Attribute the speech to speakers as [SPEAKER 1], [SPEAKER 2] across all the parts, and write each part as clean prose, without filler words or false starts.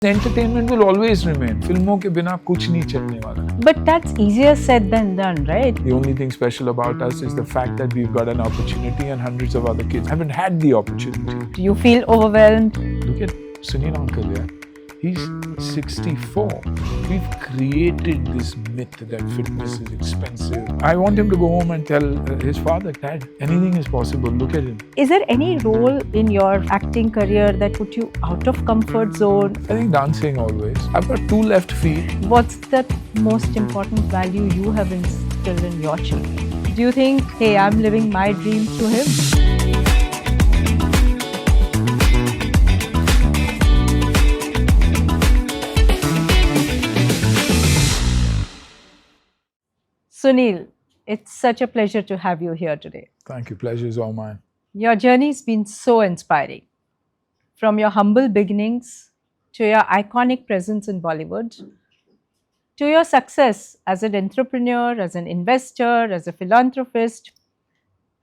[SPEAKER 1] Entertainment will always remain. फिल्मों के बिना कुछ नहीं चलने वाला.
[SPEAKER 2] But that's easier said than done, right?
[SPEAKER 1] The only thing special about us is the fact that we've got an opportunity and hundreds of other kids haven't had the opportunity.
[SPEAKER 2] Do you feel overwhelmed?
[SPEAKER 1] Look at Suniel uncle there. He's 64. We've created this myth that fitness is expensive. I want him to go home and tell his father, Dad, anything is possible. Look at him.
[SPEAKER 2] Is there any role in your acting career that put you out of comfort zone?
[SPEAKER 1] I think dancing always. I've got two left feet.
[SPEAKER 2] What's the most important value you have instilled in your children? Do you think, hey, I'm living my dream through him? Suniel, it's such a pleasure to have you here today.
[SPEAKER 1] Thank you. Pleasure is all mine.
[SPEAKER 2] Your journey's been so inspiring. From your humble beginnings to your iconic presence in Bollywood, to your success as an entrepreneur, as an investor, as a philanthropist,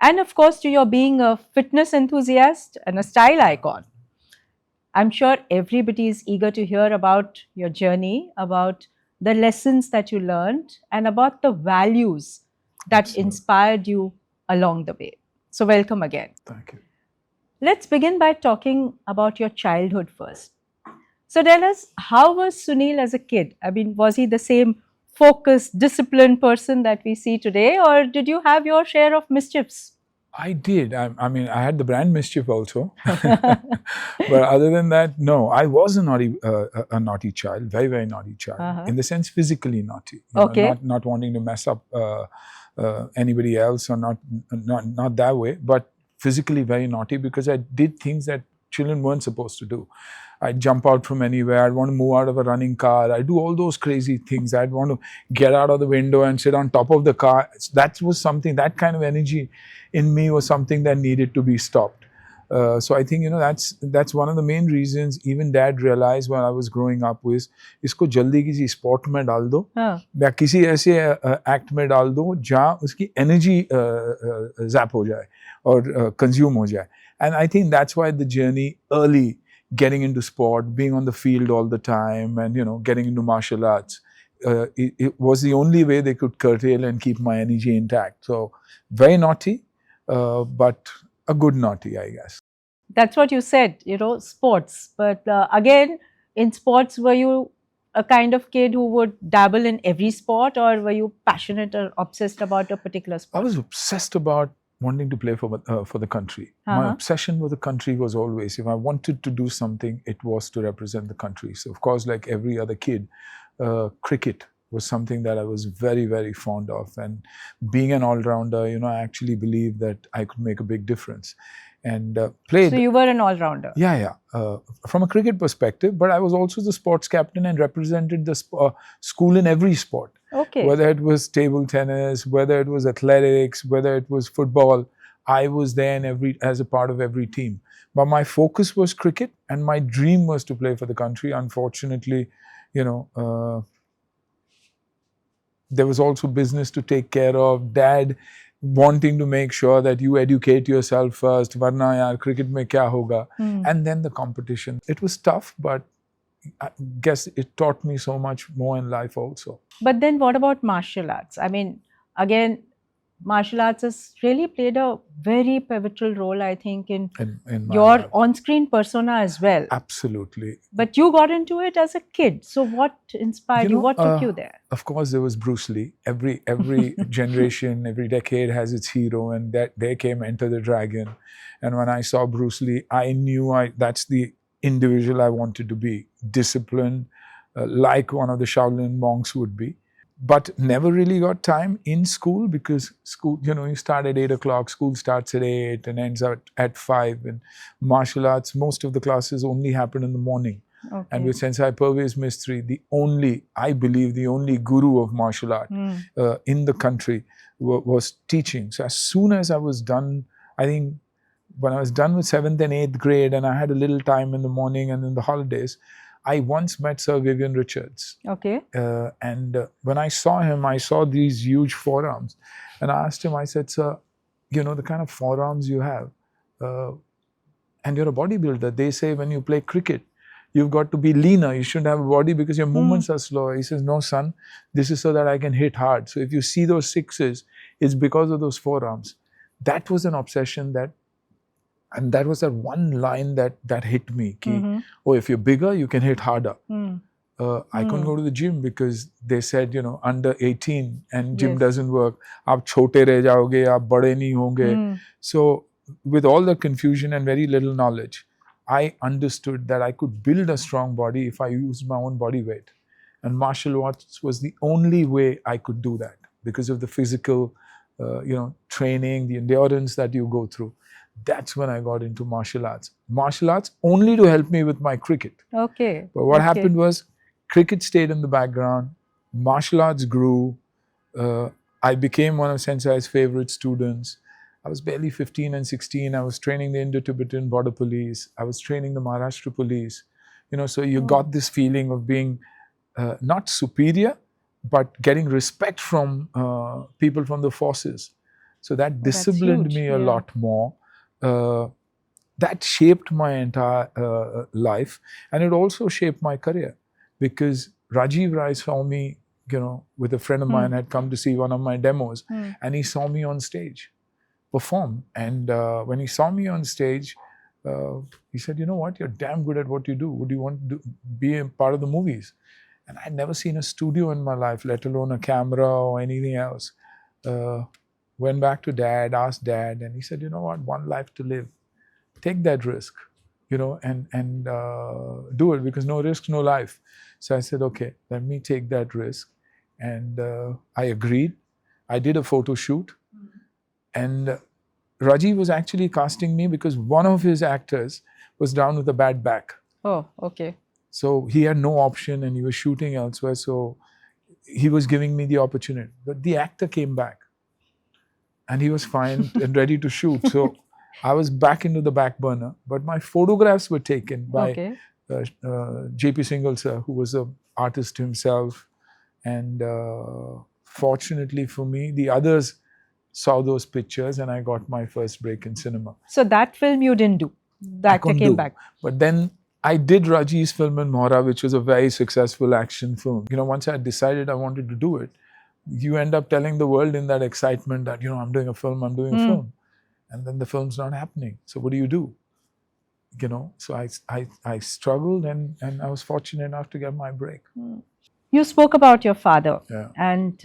[SPEAKER 2] and of course to your being a fitness enthusiast and a style icon. I'm sure everybody is eager to hear about your journey, about the lessons that you learned, and about the values that
[SPEAKER 1] Absolutely.
[SPEAKER 2] inspired you along the way. So welcome again.
[SPEAKER 1] Thank you.
[SPEAKER 2] Let's begin by talking about your childhood first. So tell us, how was Suniel as a kid? I mean, was he the same focused, disciplined person that we see today, or did you have your share of mischiefs?
[SPEAKER 1] I did. I mean, I had the brand mischief also. But other than that, no. I was a naughty child, very, very naughty child. In the sense, physically naughty. Not wanting to mess up anybody else, or not that way. But physically very naughty because I did things that children weren't supposed to do. I'd jump out from anywhere. I'd want to move out of a running car. I'd do all those crazy things. I'd want to get out of the window and sit on top of the car. That was something, that kind of energy in me was something that needed to be stopped. So I think, that's one of the main reasons even Dad realized when I was growing up was, इसको जल्दी किसी sport में डाल दो, या किसी ऐसे act में डाल दो जहाँ उसकी energy zap हो जाए और consume हो जाए. And I think that's why the journey early, getting into sport, being on the field all the time, and getting into martial arts, it was the only way they could curtail and keep my energy intact. So very naughty, but a good naughty, I guess.
[SPEAKER 2] That's what you said, sports. But again, in sports, were you a kind of kid who would dabble in every sport, or were you passionate or obsessed about a particular sport?
[SPEAKER 1] I was obsessed about wanting to play for the country. My obsession with the country was always, if I wanted to do something, it was to represent the country. So of course, like every other kid, cricket was something that I was very, very fond of. And being an all-rounder, I actually believed that I could make a big difference. And played.
[SPEAKER 2] So you were an all-rounder?
[SPEAKER 1] Yeah. From a cricket perspective, but I was also the sports captain and represented the school in every sport.
[SPEAKER 2] Okay.
[SPEAKER 1] Whether it was table tennis, whether it was athletics, whether it was football, I was there as a part of every team. But my focus was cricket, and my dream was to play for the country. Unfortunately, there was also business to take care of. Dad wanting to make sure that you educate yourself first, varna yaar cricket mein kya hoga, and then the competition. It was tough, but I guess it taught me so much more in life also.
[SPEAKER 2] But then what about martial arts? I mean, again, martial arts has really played a very pivotal role, I think, in your on-screen persona as well.
[SPEAKER 1] Absolutely.
[SPEAKER 2] But you got into it as a kid. So what inspired you? What took you there?
[SPEAKER 1] Of course, there was Bruce Lee. Every generation, every decade has its hero, and there came Enter the Dragon. And when I saw Bruce Lee, I knew that's the individual I wanted to be. Disciplined, like one of the Shaolin monks would be. But never really got time in school because school, you start at 8 o'clock, school starts at 8 and ends at 5. And martial arts, most of the classes only happen in the morning.
[SPEAKER 2] Okay.
[SPEAKER 1] And with Sensei Pervez Mistry, I believe the only guru of martial art in the country was teaching. So as soon as I was done, I think when I was done with 7th and 8th grade and I had a little time in the morning and in the holidays, I once met Sir Vivian Richards.
[SPEAKER 2] Okay.
[SPEAKER 1] And when I saw him, I saw these huge forearms. And I asked him, I said, sir, the kind of forearms you have, and you're a bodybuilder. They say when you play cricket, you've got to be leaner. You shouldn't have a body because your movements are slower. He says, no, son, this is so that I can hit hard. So if you see those sixes, it's because of those forearms. That was an obsession and that was that one line that hit me. Ki, oh, if you're bigger, you can hit harder. I couldn't go to the gym because they said, under 18 and gym doesn't work. Aap chote reh jaoge, aap bade nahi honge. So with all the confusion and very little knowledge, I understood that I could build a strong body if I used my own body weight. And martial arts was the only way I could do that because of the physical, training, the endurance that you go through. That's when I got into martial arts. Martial arts only to help me with my cricket.
[SPEAKER 2] Okay.
[SPEAKER 1] But what happened was, cricket stayed in the background. Martial arts grew. I became one of Sensei's favorite students. I was barely 15 and 16. I was training the Indo-Tibetan Border Police. I was training the Maharashtra Police. So you got this feeling of being not superior, but getting respect from people from the forces. So that disciplined me a lot more. That shaped my entire life, and it also shaped my career because Rajiv Rai saw me, with a friend of mine had come to see one of my demos, and he saw me on stage perform. And when he saw me on stage, he said, you know what, you're damn good at what you do. Would you want to be a part of the movies? And I'd never seen a studio in my life, let alone a camera or anything else. Went back to Dad, asked Dad, and he said, you know what, one life to live. Take that risk, and do it, because no risk, no life. So I said, okay, let me take that risk. And I agreed. I did a photo shoot. And Rajiv was actually casting me because one of his actors was down with a bad back.
[SPEAKER 2] Oh, okay.
[SPEAKER 1] So he had no option and he was shooting elsewhere. So he was giving me the opportunity. But the actor came back and he was fine and ready to shoot. So I was back into the back burner. But my photographs were taken by J.P. Singhal sir, who was an artist himself. And fortunately for me, the others saw those pictures and I got my first break in cinema.
[SPEAKER 2] So that film you didn't do? The actor came back?
[SPEAKER 1] But then I did Rajiv's film in Mohra, which was a very successful action film. Once I decided I wanted to do it, you end up telling the world in that excitement that, I'm doing a film, I'm doing a film. And then the film's not happening. So what do? So I struggled and I was fortunate enough to get my break.
[SPEAKER 2] You spoke about your father.
[SPEAKER 1] Yeah.
[SPEAKER 2] And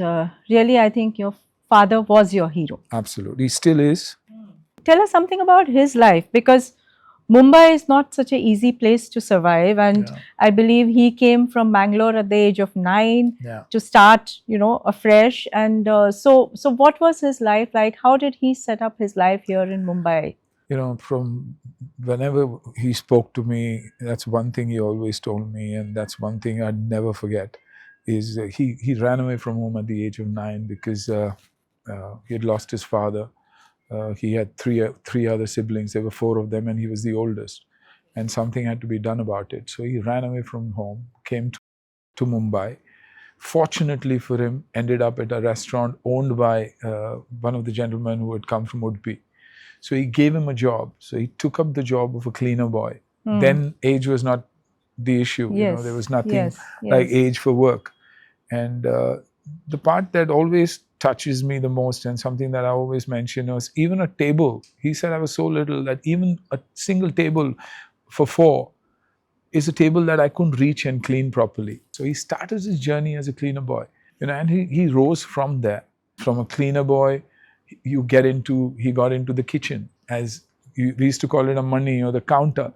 [SPEAKER 2] really, I think your father was your hero.
[SPEAKER 1] Absolutely. He still is.
[SPEAKER 2] Tell us something about his life, because Mumbai is not such an easy place to survive. And I believe he came from Bangalore at the age of 9 to start, afresh. And so what was his life like? How did he set up his life here in Mumbai?
[SPEAKER 1] From whenever he spoke to me, that's one thing he always told me, and that's one thing I'd never forget, is he ran away from home at the age of 9 because he had lost his father. He had three other siblings. There were 4 of them and he was the oldest. And something had to be done about it. So he ran away from home, came to Mumbai. Fortunately for him, ended up at a restaurant owned by one of the gentlemen who had come from Udupi. So he gave him a job. So he took up the job of a cleaner boy. Then age was not the issue. There was nothing like age for work. And the part that always touches me the most and something that I always mention was even a table. He said I was so little that even a single table for 4 is a table that I couldn't reach and clean properly. So he started his journey as a cleaner boy. And he rose from there. From a cleaner boy, he got into the kitchen, as we used to call it a money or the counter,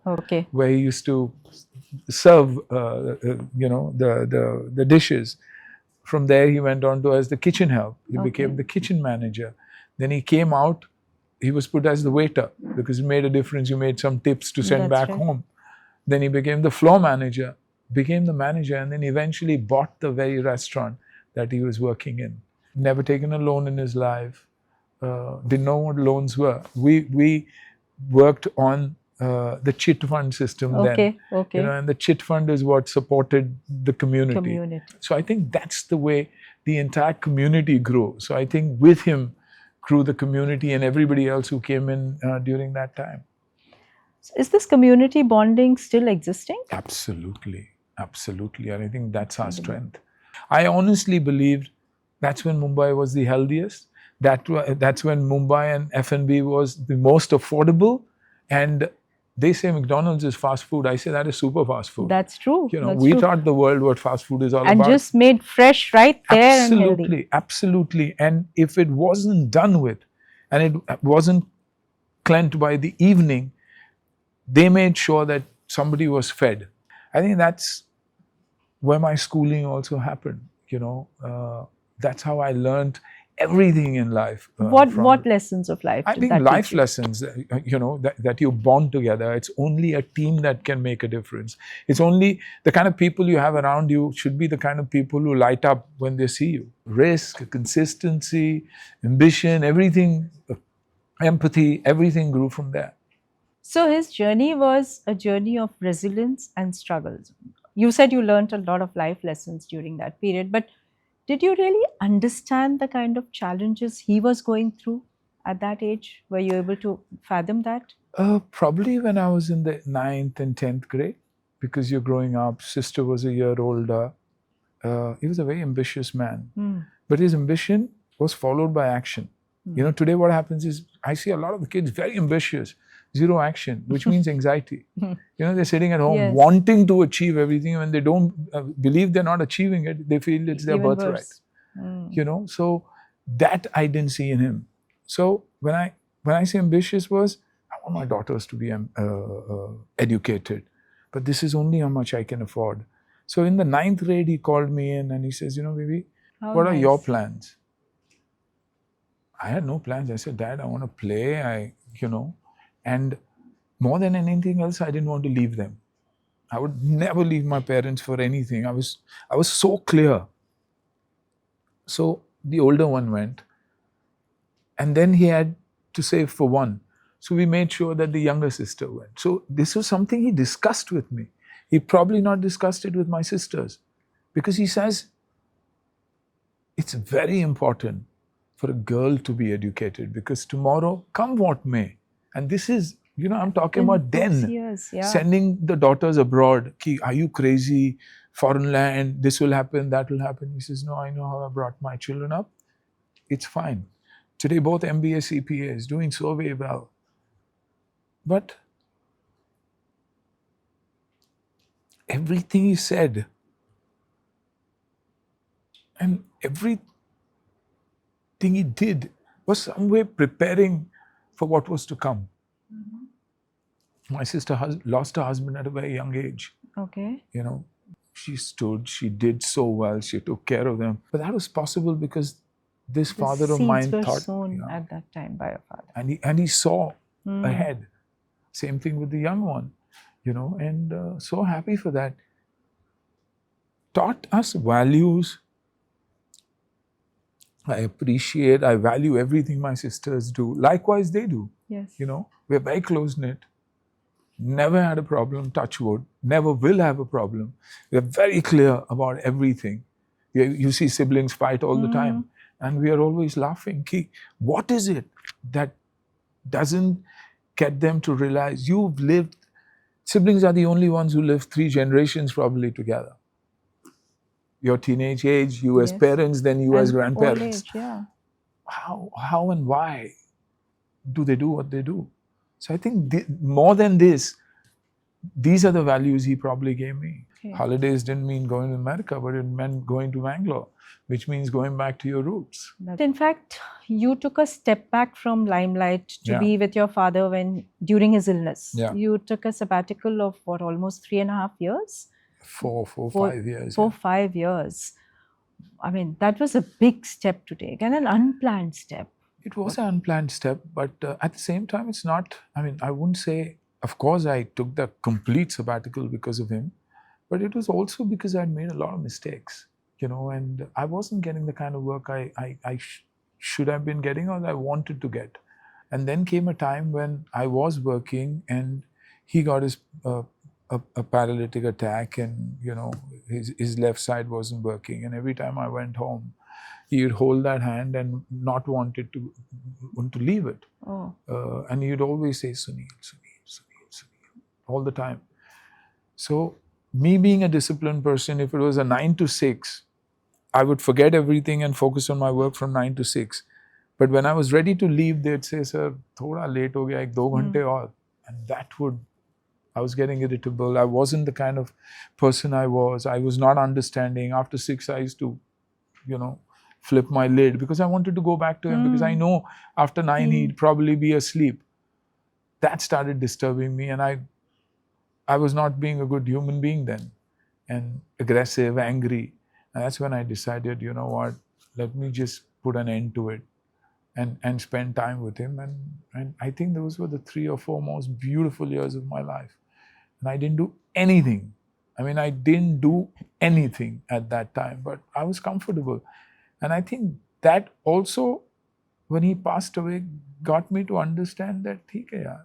[SPEAKER 1] where he used to serve the dishes. From there, he went on to as the kitchen help. He became the kitchen manager. Then he came out, he was put as the waiter because it made a difference. You made some tips to send back home. Then he became the floor manager, became the manager, and then eventually bought the very restaurant that he was working in. Never taken a loan in his life. Didn't know what loans were. We worked on the chit fund system then. And the chit fund is what supported the community. So I think that's the way the entire community grew. So I think with him grew the community and everybody else who came in during that time.
[SPEAKER 2] So is this community bonding still existing?
[SPEAKER 1] Absolutely. Absolutely. And I think that's our strength. I honestly believed that's when Mumbai was the healthiest. That's when Mumbai and F&B was the most affordable. And they say McDonald's is fast food. I say that is super fast food.
[SPEAKER 2] That's true.
[SPEAKER 1] You know,
[SPEAKER 2] That's
[SPEAKER 1] we
[SPEAKER 2] true.
[SPEAKER 1] taught the world what fast food is all about.
[SPEAKER 2] And just made fresh right there and healthy.
[SPEAKER 1] Absolutely, absolutely. And if it wasn't done with, and it wasn't cleansed by the evening, they made sure that somebody was fed. I think that's where my schooling also happened. You know, that's how I learned everything in life.
[SPEAKER 2] What lessons of life?
[SPEAKER 1] I
[SPEAKER 2] did
[SPEAKER 1] think
[SPEAKER 2] that
[SPEAKER 1] life
[SPEAKER 2] teach you?
[SPEAKER 1] lessons, you know, that you bond together. It's only a team that can make a difference. It's only the kind of people you have around you should be the kind of people who light up when they see you. Risk, consistency, ambition, everything, empathy, everything grew from there.
[SPEAKER 2] So his journey was a journey of resilience and struggles. You said you learned a lot of life lessons during that period, but did you really understand the kind of challenges he was going through at that age? Were you able to fathom that?
[SPEAKER 1] Probably when I was in the 9th and 10th grade, because you're growing up, sister was a year older. He was a very ambitious man, but his ambition was followed by action. You know, today what happens is I see a lot of the kids very ambitious, zero action, which means anxiety. You know, they're sitting at home
[SPEAKER 2] Yes.
[SPEAKER 1] wanting to achieve everything. When they don't believe they're not achieving it, they feel it's their
[SPEAKER 2] Even
[SPEAKER 1] birthright.
[SPEAKER 2] worse.
[SPEAKER 1] You know, so that I didn't see in him. So when I say ambitious was, I want my daughters to be educated, but this is only how much I can afford. So in the 9th grade, he called me in and he says, you know, baby,
[SPEAKER 2] How
[SPEAKER 1] what are your
[SPEAKER 2] nice.
[SPEAKER 1] plans? I had no plans. I said, Dad, I want to play. And more than anything else, I didn't want to leave them. I would never leave my parents for anything. I was so clear. So the older one went, and then he had to save for one. So we made sure that the younger sister went. So this was something he discussed with me. He probably not discussed it with my sisters, because he says it's very important for a girl to be educated, because tomorrow, come what may, and this is, you know, I'm talking about then,
[SPEAKER 2] Years, yeah.
[SPEAKER 1] sending the daughters abroad. Ki, are you crazy? Foreign land, this will happen, that will happen. He says, no, I know how I brought my children up. It's fine. Today, both MBA, CPAs, doing so very well. But everything he said and everything he did was some way preparing for what was to come. My sister lost her husband at a very young age.
[SPEAKER 2] Okay.
[SPEAKER 1] You know, she stood, she did so well, she took care of them. But that was possible because this father of mine
[SPEAKER 2] were
[SPEAKER 1] thought,
[SPEAKER 2] sown at that time by your father.
[SPEAKER 1] and he saw ahead. Same thing with the young one, you know, and so happy for that. Taught us values. I appreciate, I value everything my sisters do. Likewise, they do.
[SPEAKER 2] Yes.
[SPEAKER 1] You know, we're very close-knit. Never had a problem, touch wood. Never will have a problem. We're very clear about everything. You see siblings fight all the time. And we are always laughing. What is it that doesn't get them to realize you've lived, siblings are the only ones who live 3 generations probably together. Your teenage age, you as parents, then you as grandparents.
[SPEAKER 2] Old age, yeah.
[SPEAKER 1] How and why do they do what they do? So I think more than this, these are the values he probably gave me. Okay. Holidays didn't mean going to America, but it meant going to Bangalore, which means going back to your roots.
[SPEAKER 2] In fact, you took a step back from limelight to be with your father during his illness. Yeah. You took a sabbatical of what, almost 3.5 years?
[SPEAKER 1] 5 years.
[SPEAKER 2] 5 years. I mean, that was a big step to take and an unplanned step.
[SPEAKER 1] It was an unplanned step, but at the same time, it's not, I mean, I wouldn't say, of course, I took the complete sabbatical because of him, but it was also because I'd made a lot of mistakes, you know, and I wasn't getting the kind of work I should have been getting or I wanted to get. And then came a time when I was working and he got his a paralytic attack, and, you know, his left side wasn't working. And every time I went home, he would hold that hand and not want to leave it. Oh. And he would always say, Suniel, Suniel, Suniel, Suniel. all the time. So me being a disciplined person, if it was a 9 to 6, I would forget everything and focus on my work from 9 to 6. But when I was ready to leave, they'd say, "Sir, thoda late ho gaya, 2 ghante aur." And that would, I was getting irritable. I wasn't the kind of person I was. I was not understanding. After 6, I used to, flip my lid because I wanted to go back to him because I know after 9 he'd probably be asleep. That started disturbing me, and I was not being a good human being then, and aggressive, angry. And that's when I decided, you know what, let me just put an end to it and spend time with him. And I think those were the 3 or 4 most beautiful years of my life. And I didn't do anything. I didn't do anything at that time, but I was comfortable. And I think that also, when he passed away, got me to understand that, theek hai yaar,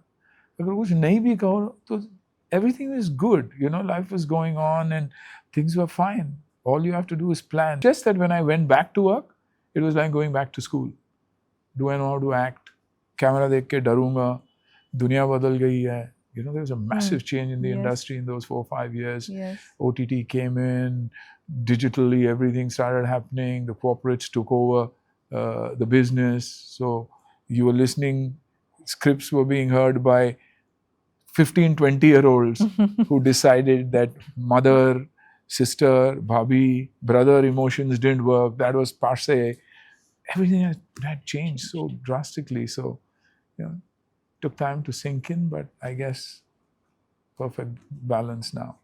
[SPEAKER 1] agar kuch nahi bhi kaho, to everything is good. Life was going on and things were fine. All you have to do is plan. Just that when I went back to work, it was like going back to school. Do I know how to act? Camera dekh ke darunga. Duniya badal gayi hai. There was a massive change in the industry in those 4 or 5 years.
[SPEAKER 2] Yes.
[SPEAKER 1] OTT came in, digitally everything started happening. The corporates took over the business. So you were listening, scripts were being heard by 15, 20-year-olds who decided that mother, sister, bhabhi, brother emotions didn't work. That was passe. Everything had changed so drastically. So, took time to sink in, but I guess perfect balance now.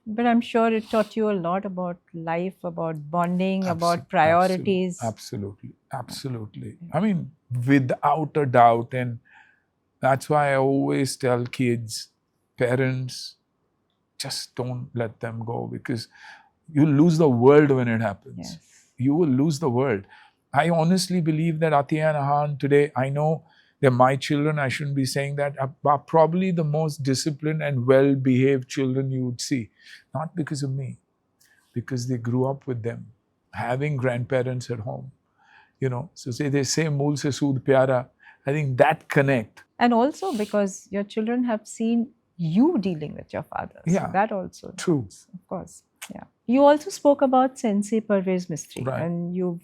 [SPEAKER 2] But I'm sure it taught you a lot about life, about bonding, about priorities.
[SPEAKER 1] Absolutely. Without a doubt. And that's why I always tell kids, parents, just don't let them go, because you lose the world when it happens.
[SPEAKER 2] Yes.
[SPEAKER 1] You will lose the world. I honestly believe that Atiya and Ahan today, I know they're my children, I shouldn't be saying that, are probably the most disciplined and well-behaved children you would see. Not because of me, because they grew up with them, having grandparents at home. So they say, "Mool se sood pyara." I think that connect.
[SPEAKER 2] And also because your children have seen you dealing with your father.
[SPEAKER 1] Yeah.
[SPEAKER 2] So that also.
[SPEAKER 1] True.
[SPEAKER 2] Of course. Yeah. You also spoke about Sensei Parvez Mistry.
[SPEAKER 1] Right.
[SPEAKER 2] And you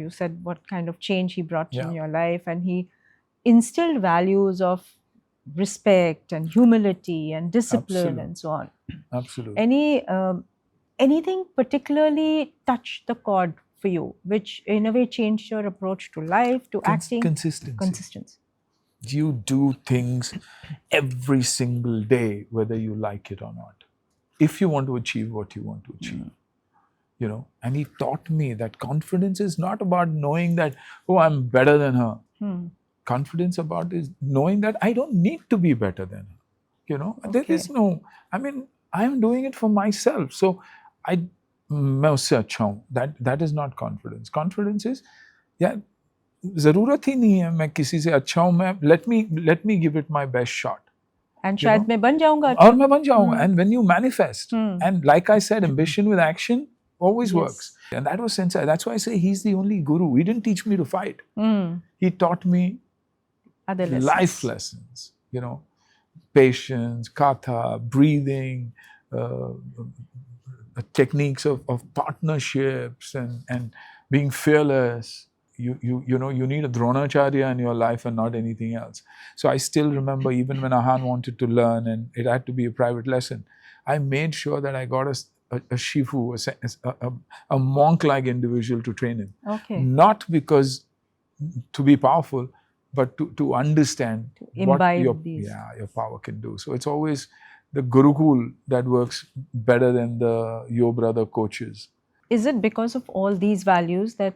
[SPEAKER 2] said what kind of change he brought in
[SPEAKER 1] Yeah.
[SPEAKER 2] your life. And he instilled values of respect and humility and discipline and so on.
[SPEAKER 1] Absolutely.
[SPEAKER 2] Anything particularly touched the chord for you, which in a way changed your approach to life, to acting?
[SPEAKER 1] Consistency. You do things every single day, whether you like it or not, if you want to achieve what you want to achieve. And he taught me that confidence is not about knowing that, oh, I'm better than her. Confidence about is knowing that I don't need to be better than her. There is no, I am doing it for myself. So मैं उससे अच्छा हूँ. That is not confidence. Confidence is, yeah, ज़रूरत ही नहीं है मैं किसी से अच्छा हूँ. Let me give it my best shot.
[SPEAKER 2] And शायद मैं बन जाऊँगा.
[SPEAKER 1] और मैं बन जाऊँगा. And when you manifest, and like I said, ambition with action always works. And that was Sensei. That's why I say he's the only guru. He didn't teach me to fight. He taught me
[SPEAKER 2] other lessons.
[SPEAKER 1] Life lessons. Patience, katha, breathing, techniques of partnerships and being fearless. You need a Dronacharya in your life and not anything else. So I still remember, even when Ahan wanted to learn and it had to be a private lesson, I made sure that I got a shifu, a monk-like individual to train him.
[SPEAKER 2] Okay.
[SPEAKER 1] Not because to be powerful, but to understand what your power can do. So it's always the Gurukul that works better than the Yo Brother coaches.
[SPEAKER 2] Is it because of all these values that,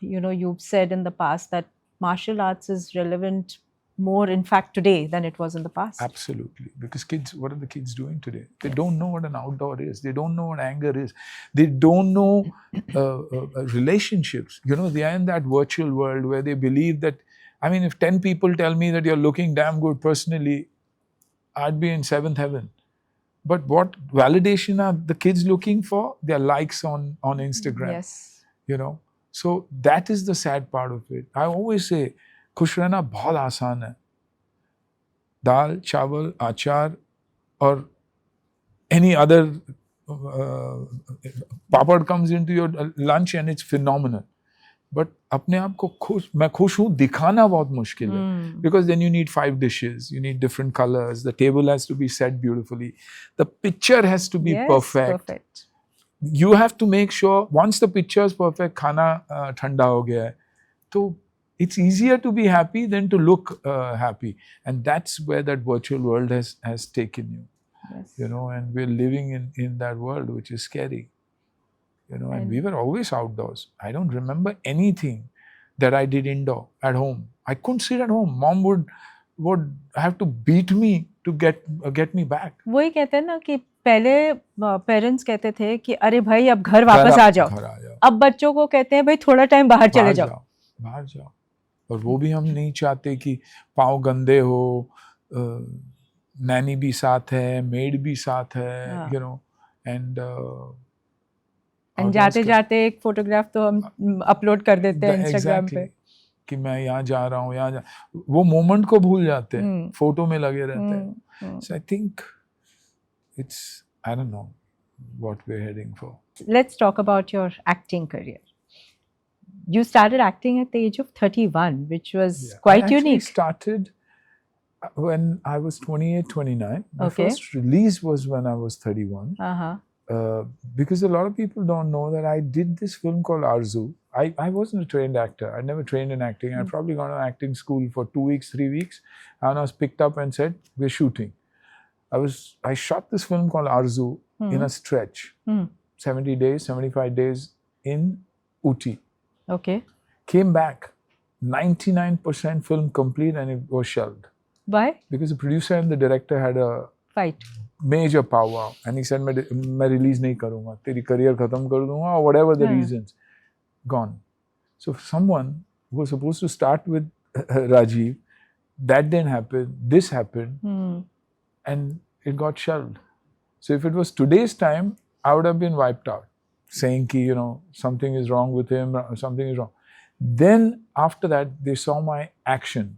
[SPEAKER 2] you've said in the past that martial arts is relevant more, in fact, today than it was in the past?
[SPEAKER 1] Absolutely. Because kids, what are the kids doing today? They don't know what an outdoor is. They don't know what anger is. They don't know relationships. They are in that virtual world where they believe that, if 10 people tell me that you're looking damn good personally, I'd be in 7th heaven. But what validation are the kids looking for? Their likes on Instagram.
[SPEAKER 2] Yes.
[SPEAKER 1] So that is the sad part of it. I always say, खुश रहना बहुत आसान है. dal, chawal, achar, or any other papad comes into your lunch and it's phenomenal. But अपने आप को खुश, मैं खुश हूँ दिखाना बहुत मुश्किल है. Because then you need 5 dishes, you need different colors, the table has to be set beautifully, the picture has to be perfect. You have to make sure once the picture is perfect, खाना ठंडा हो गया है, तो it's easier to be happy than to look happy, and that's where that virtual world has taken you.
[SPEAKER 2] Yes.
[SPEAKER 1] You know, and we're living in that world, which is scary. You know, and we were always outdoors. I don't remember anything that I did indoor at home. I couldn't sit at home. Mom would have to beat me to get me back.
[SPEAKER 2] वही कहते हैं ना कि पहले parents कहते थे कि अरे भाई अब घर वापस आ जाओ. अब बच्चों को कहते हैं भाई थोड़ा टाइम बाहर चले जाओ.
[SPEAKER 1] बाहर जाओ. और वो भी हम नहीं चाहते कि पाँव गंदे हो, नैनी भी साथ है, मेड भी साथ है, you know, and
[SPEAKER 2] जाते जाते एक फोटोग्राफ तो हम अपलोड कर देते हैं इंस्टाग्राम पे
[SPEAKER 1] कि मैं यहाँ जा रहा हूँ, वो मोमेंट को भूल जाते हैं, फोटो में लगे रहते हैं. So I think it's, I don't know what we're heading for.
[SPEAKER 2] Let's talk about your acting career. You started acting at the age of 31, which was quite unique.
[SPEAKER 1] I started when I was 28, 29. My first release was when I was 31. Because a lot of people don't know that I did this film called Arzu. I wasn't a trained actor. I never trained in acting. I'd probably gone to acting school for 2 weeks, 3 weeks. And I was picked up and said, we're shooting. I shot this film called Arzu in a stretch. 70 days, 75 days in Uti.
[SPEAKER 2] Okay.
[SPEAKER 1] Came back. 99% film complete and it was shelved.
[SPEAKER 2] Why?
[SPEAKER 1] Because the producer and the director had a
[SPEAKER 2] fight.
[SPEAKER 1] Major power, and he said, मैं release नहीं करूँगा, तेरी career खत्म कर दूँगा, or whatever the reasons. Gone. So someone who was supposed to start with Rajiv, that didn't happen, this happened, and it got shelved. So if it was today's time, I would have been wiped out, saying ki, you know, something is wrong with him, something is wrong. Then after that, they saw my action.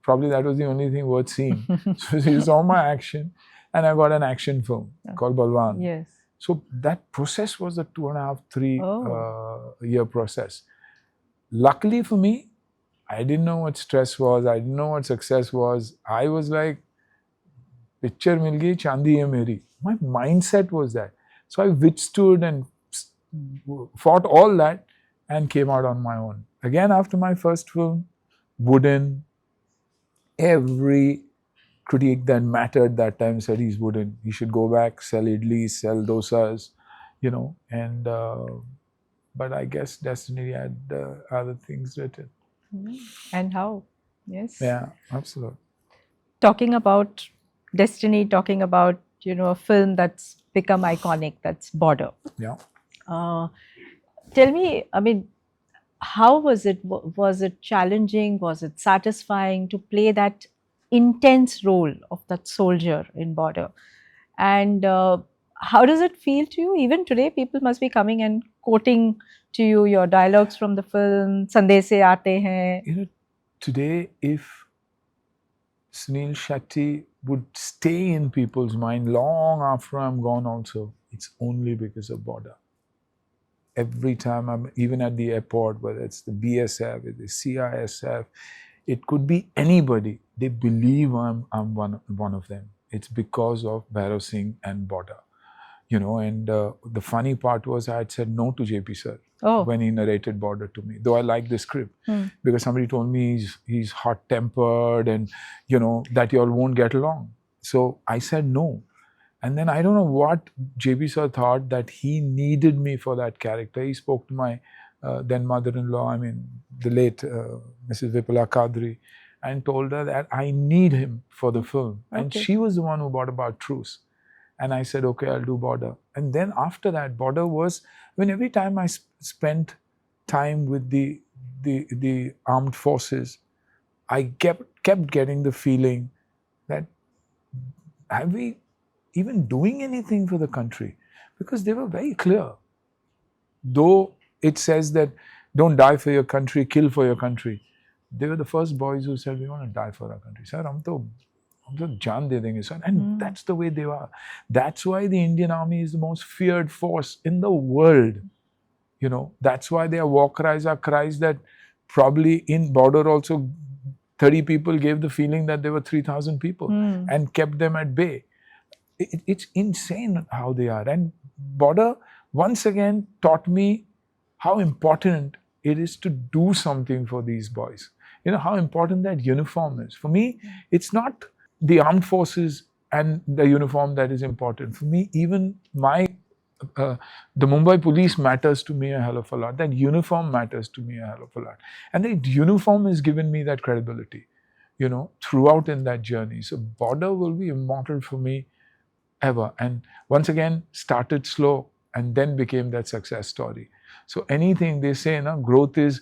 [SPEAKER 1] Probably that was the only thing worth seeing. So they saw my action. And I got an action film called Balwan.
[SPEAKER 2] Yes.
[SPEAKER 1] So that process was a 2.5, 3 year process. Luckily for me, I didn't know what stress was. I didn't know what success was. I was like, picture mil gayi, chandi hai meri. My mindset was that. So I withstood and fought all that and came out on my own. Again, after my first film, Wooden, every critique that mattered that time said he's wooden. He should go back, sell idlis, sell dosas, you know. And but I guess destiny had other things written.
[SPEAKER 2] And how? Yes.
[SPEAKER 1] Yeah, absolutely.
[SPEAKER 2] Talking about destiny, talking about, you know, a film that's become iconic, that's Border.
[SPEAKER 1] Yeah.
[SPEAKER 2] Tell me, I mean, how was it? Was it challenging? Was it satisfying to play that intense role of that soldier in Border? And how does it feel to you? Even today, people must be coming and quoting to you your dialogues from the film, Sandesh se aate hain.
[SPEAKER 1] You know, today, if Suniel Shetty would stay in people's mind long after I'm gone also, it's only because of Border. Every time I'm even at the airport, whether it's the BSF, the CISF, it could be anybody. They believe I'm one of them. It's because of Bhairav Singh and Border, you know. And the funny part was I had said no to JP sir when he narrated Border to me. Though I liked the script because somebody told me he's hot-tempered and, you know, that you all won't get along. So I said no. And then I don't know what JP sir thought that he needed me for that character. He spoke to my then mother-in-law, I mean, the late Mrs. Vipula Kadri, and told her that I need him for the film. Okay. And she was the one who brought about Truce. And I said, okay, I'll do Border. And then after that, Border was, I mean, every time I spent time with the armed forces, I kept getting the feeling that, have we even doing anything for the country? Because they were very clear. Though it says that don't die for your country, kill for your country. They were the first boys who said, we want to die for our country. Sir, hum to हम तो जान दे देंगे son. And that's the way they are. That's why the Indian Army is the most feared force in the world. You know, that's why their war cries are cries that probably in border also 30 people gave the feeling that there were 3,000 people and kept them at bay. It's insane how they are. And border once again taught me how important it is to do something for these boys. You know, how important that uniform is. For me, it's not the armed forces and the uniform that is important. For me, even the Mumbai police matters to me a hell of a lot. That uniform matters to me a hell of a lot. And the uniform has given me that credibility, you know, throughout in that journey. So border will be immortal for me ever. And once again, started slow and then became that success story. So anything they say, growth is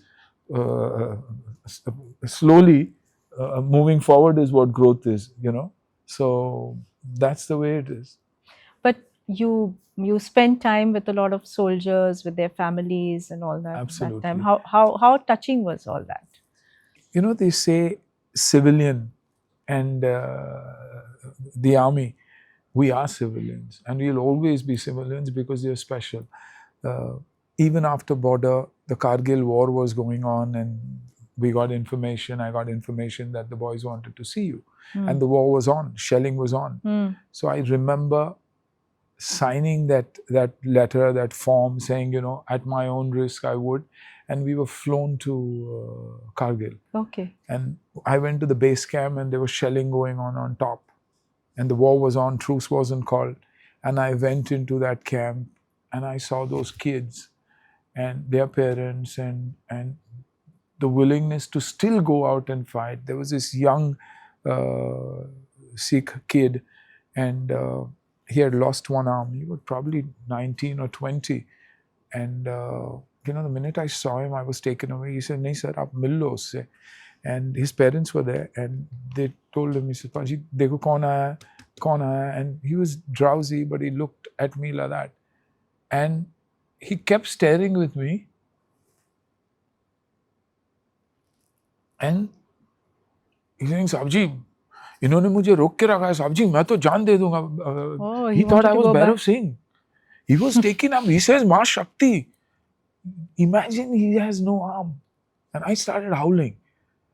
[SPEAKER 1] slowly moving forward is what growth is, you know. So that's the way it is.
[SPEAKER 2] But you spend time with a lot of soldiers, with their families and all that.
[SPEAKER 1] Absolutely.
[SPEAKER 2] That time. How touching was all that?
[SPEAKER 1] You know, they say civilian and the army, we are civilians and we'll always be civilians because they're special. Even after border, the Kargil war was going on and we got information, I got information that the boys wanted to see you. And the war was on, shelling was on. So I remember signing that letter, that form saying, you know, at my own risk I would. And we were flown to Kargil.
[SPEAKER 2] Okay.
[SPEAKER 1] And I went to the base camp and there was shelling going on top. And the war was on, truce wasn't called. And I went into that camp and I saw those kids and their parents and the willingness to still go out and fight. There was this young Sikh kid and he had lost one arm. He was probably 19 or 20. And you know, the minute I saw him, I was taken away. He said, "Nahi sir, aap mil lo usse." And his parents were there and they told him, he said, "Paji, dekho kaun aaya?" And he was drowsy, but he looked at me like that. And he kept staring with me. And he's saying, "Saab ji, इन्होंने मुझे रोक के रखा है, साहब जी, मैं तो जान दे दूंगा." He thought I was Bhairav Singh. He was taken up. He says, "Ma Shakti." Imagine he has no arm. And I started howling.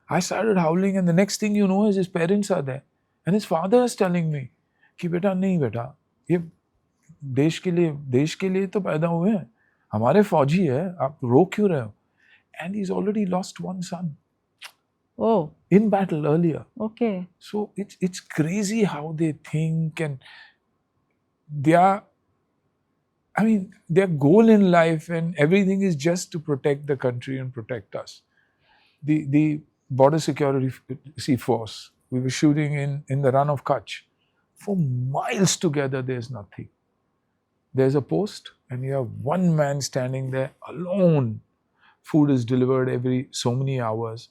[SPEAKER 1] And the next thing you know is his parents are there. And his father is telling me, कि बेटा नहीं बेटा, ये देश के लिए तो पैदा हुए हैं. हमारे फौजी है, आप रो क्यों रहे हो? And he's already lost one son.
[SPEAKER 2] Oh.
[SPEAKER 1] In battle earlier.
[SPEAKER 2] Okay.
[SPEAKER 1] So it's crazy how they think and their goal in life and everything is just to protect the country and protect us. The border security force, we were shooting in the run of Kutch. For miles together, there's nothing. There's a post and you have one man standing there alone. Food is delivered every so many hours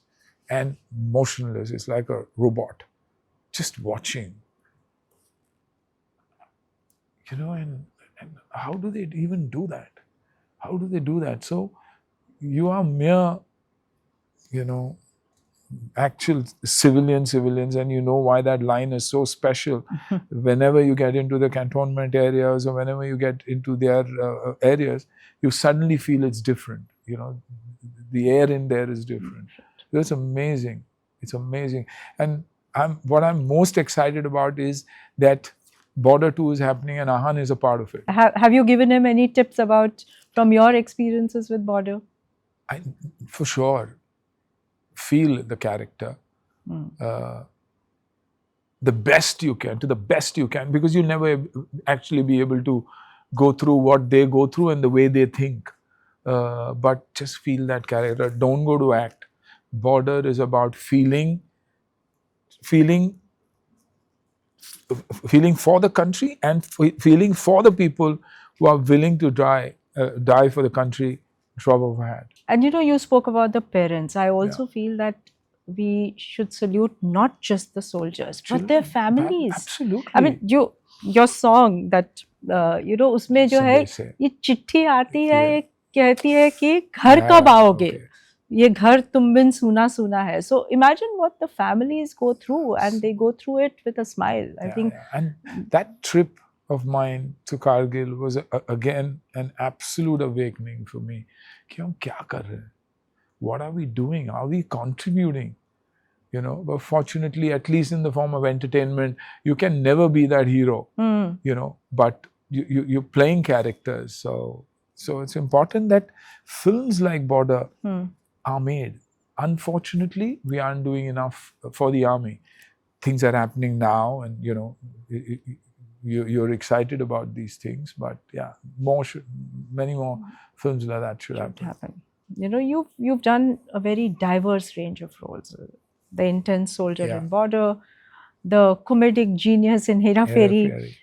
[SPEAKER 1] and motionless. It's like a robot, just watching. You know, and how do they even do that? How do they do that? So you are mere, you know, actual civilians, and you know why that line is so special. Whenever you get into the cantonment areas or whenever you get into their areas, you suddenly feel it's different. You know, the air in there is different. It's amazing. It's amazing. And what I'm most excited about is that Border 2 is happening and Ahan is a part of it.
[SPEAKER 2] Have you given him any tips from your experiences with Border?
[SPEAKER 1] For sure. Feel the character. The best you can, because you'll never actually be able to go through what they go through and the way they think. But just feel that character. Don't go to act. Border is about feeling for the country and feeling for the people who are willing to die for the country, drop of a hat.
[SPEAKER 2] And you know, you spoke about the parents. I also feel that we should salute not just the soldiers, but their families.
[SPEAKER 1] Absolutely.
[SPEAKER 2] I mean, your song that, उसमें जो है, ये चिट्ठी आती है, ये कहती है कि घर कब आओगे? ये घर तुम बिन सूना सूना hai. So imagine what the families go through, and they go through it with a smile. I think.
[SPEAKER 1] And that trip of mine to Kargil was again an absolute awakening for me. कि हम क्या कर रहे हैं? What are we doing? Are we contributing? You know, but fortunately, at least in the form of entertainment, you can never be that hero. You know, but you're playing characters. So it's important that films like Border are made. Unfortunately, we aren't doing enough for the army. Things are happening now, and you know, you're excited about these things. But yeah, many more films like that should happen.
[SPEAKER 2] You know, you've done a very diverse range of roles. The intense soldier in Border, the comedic genius in Hera Fairy.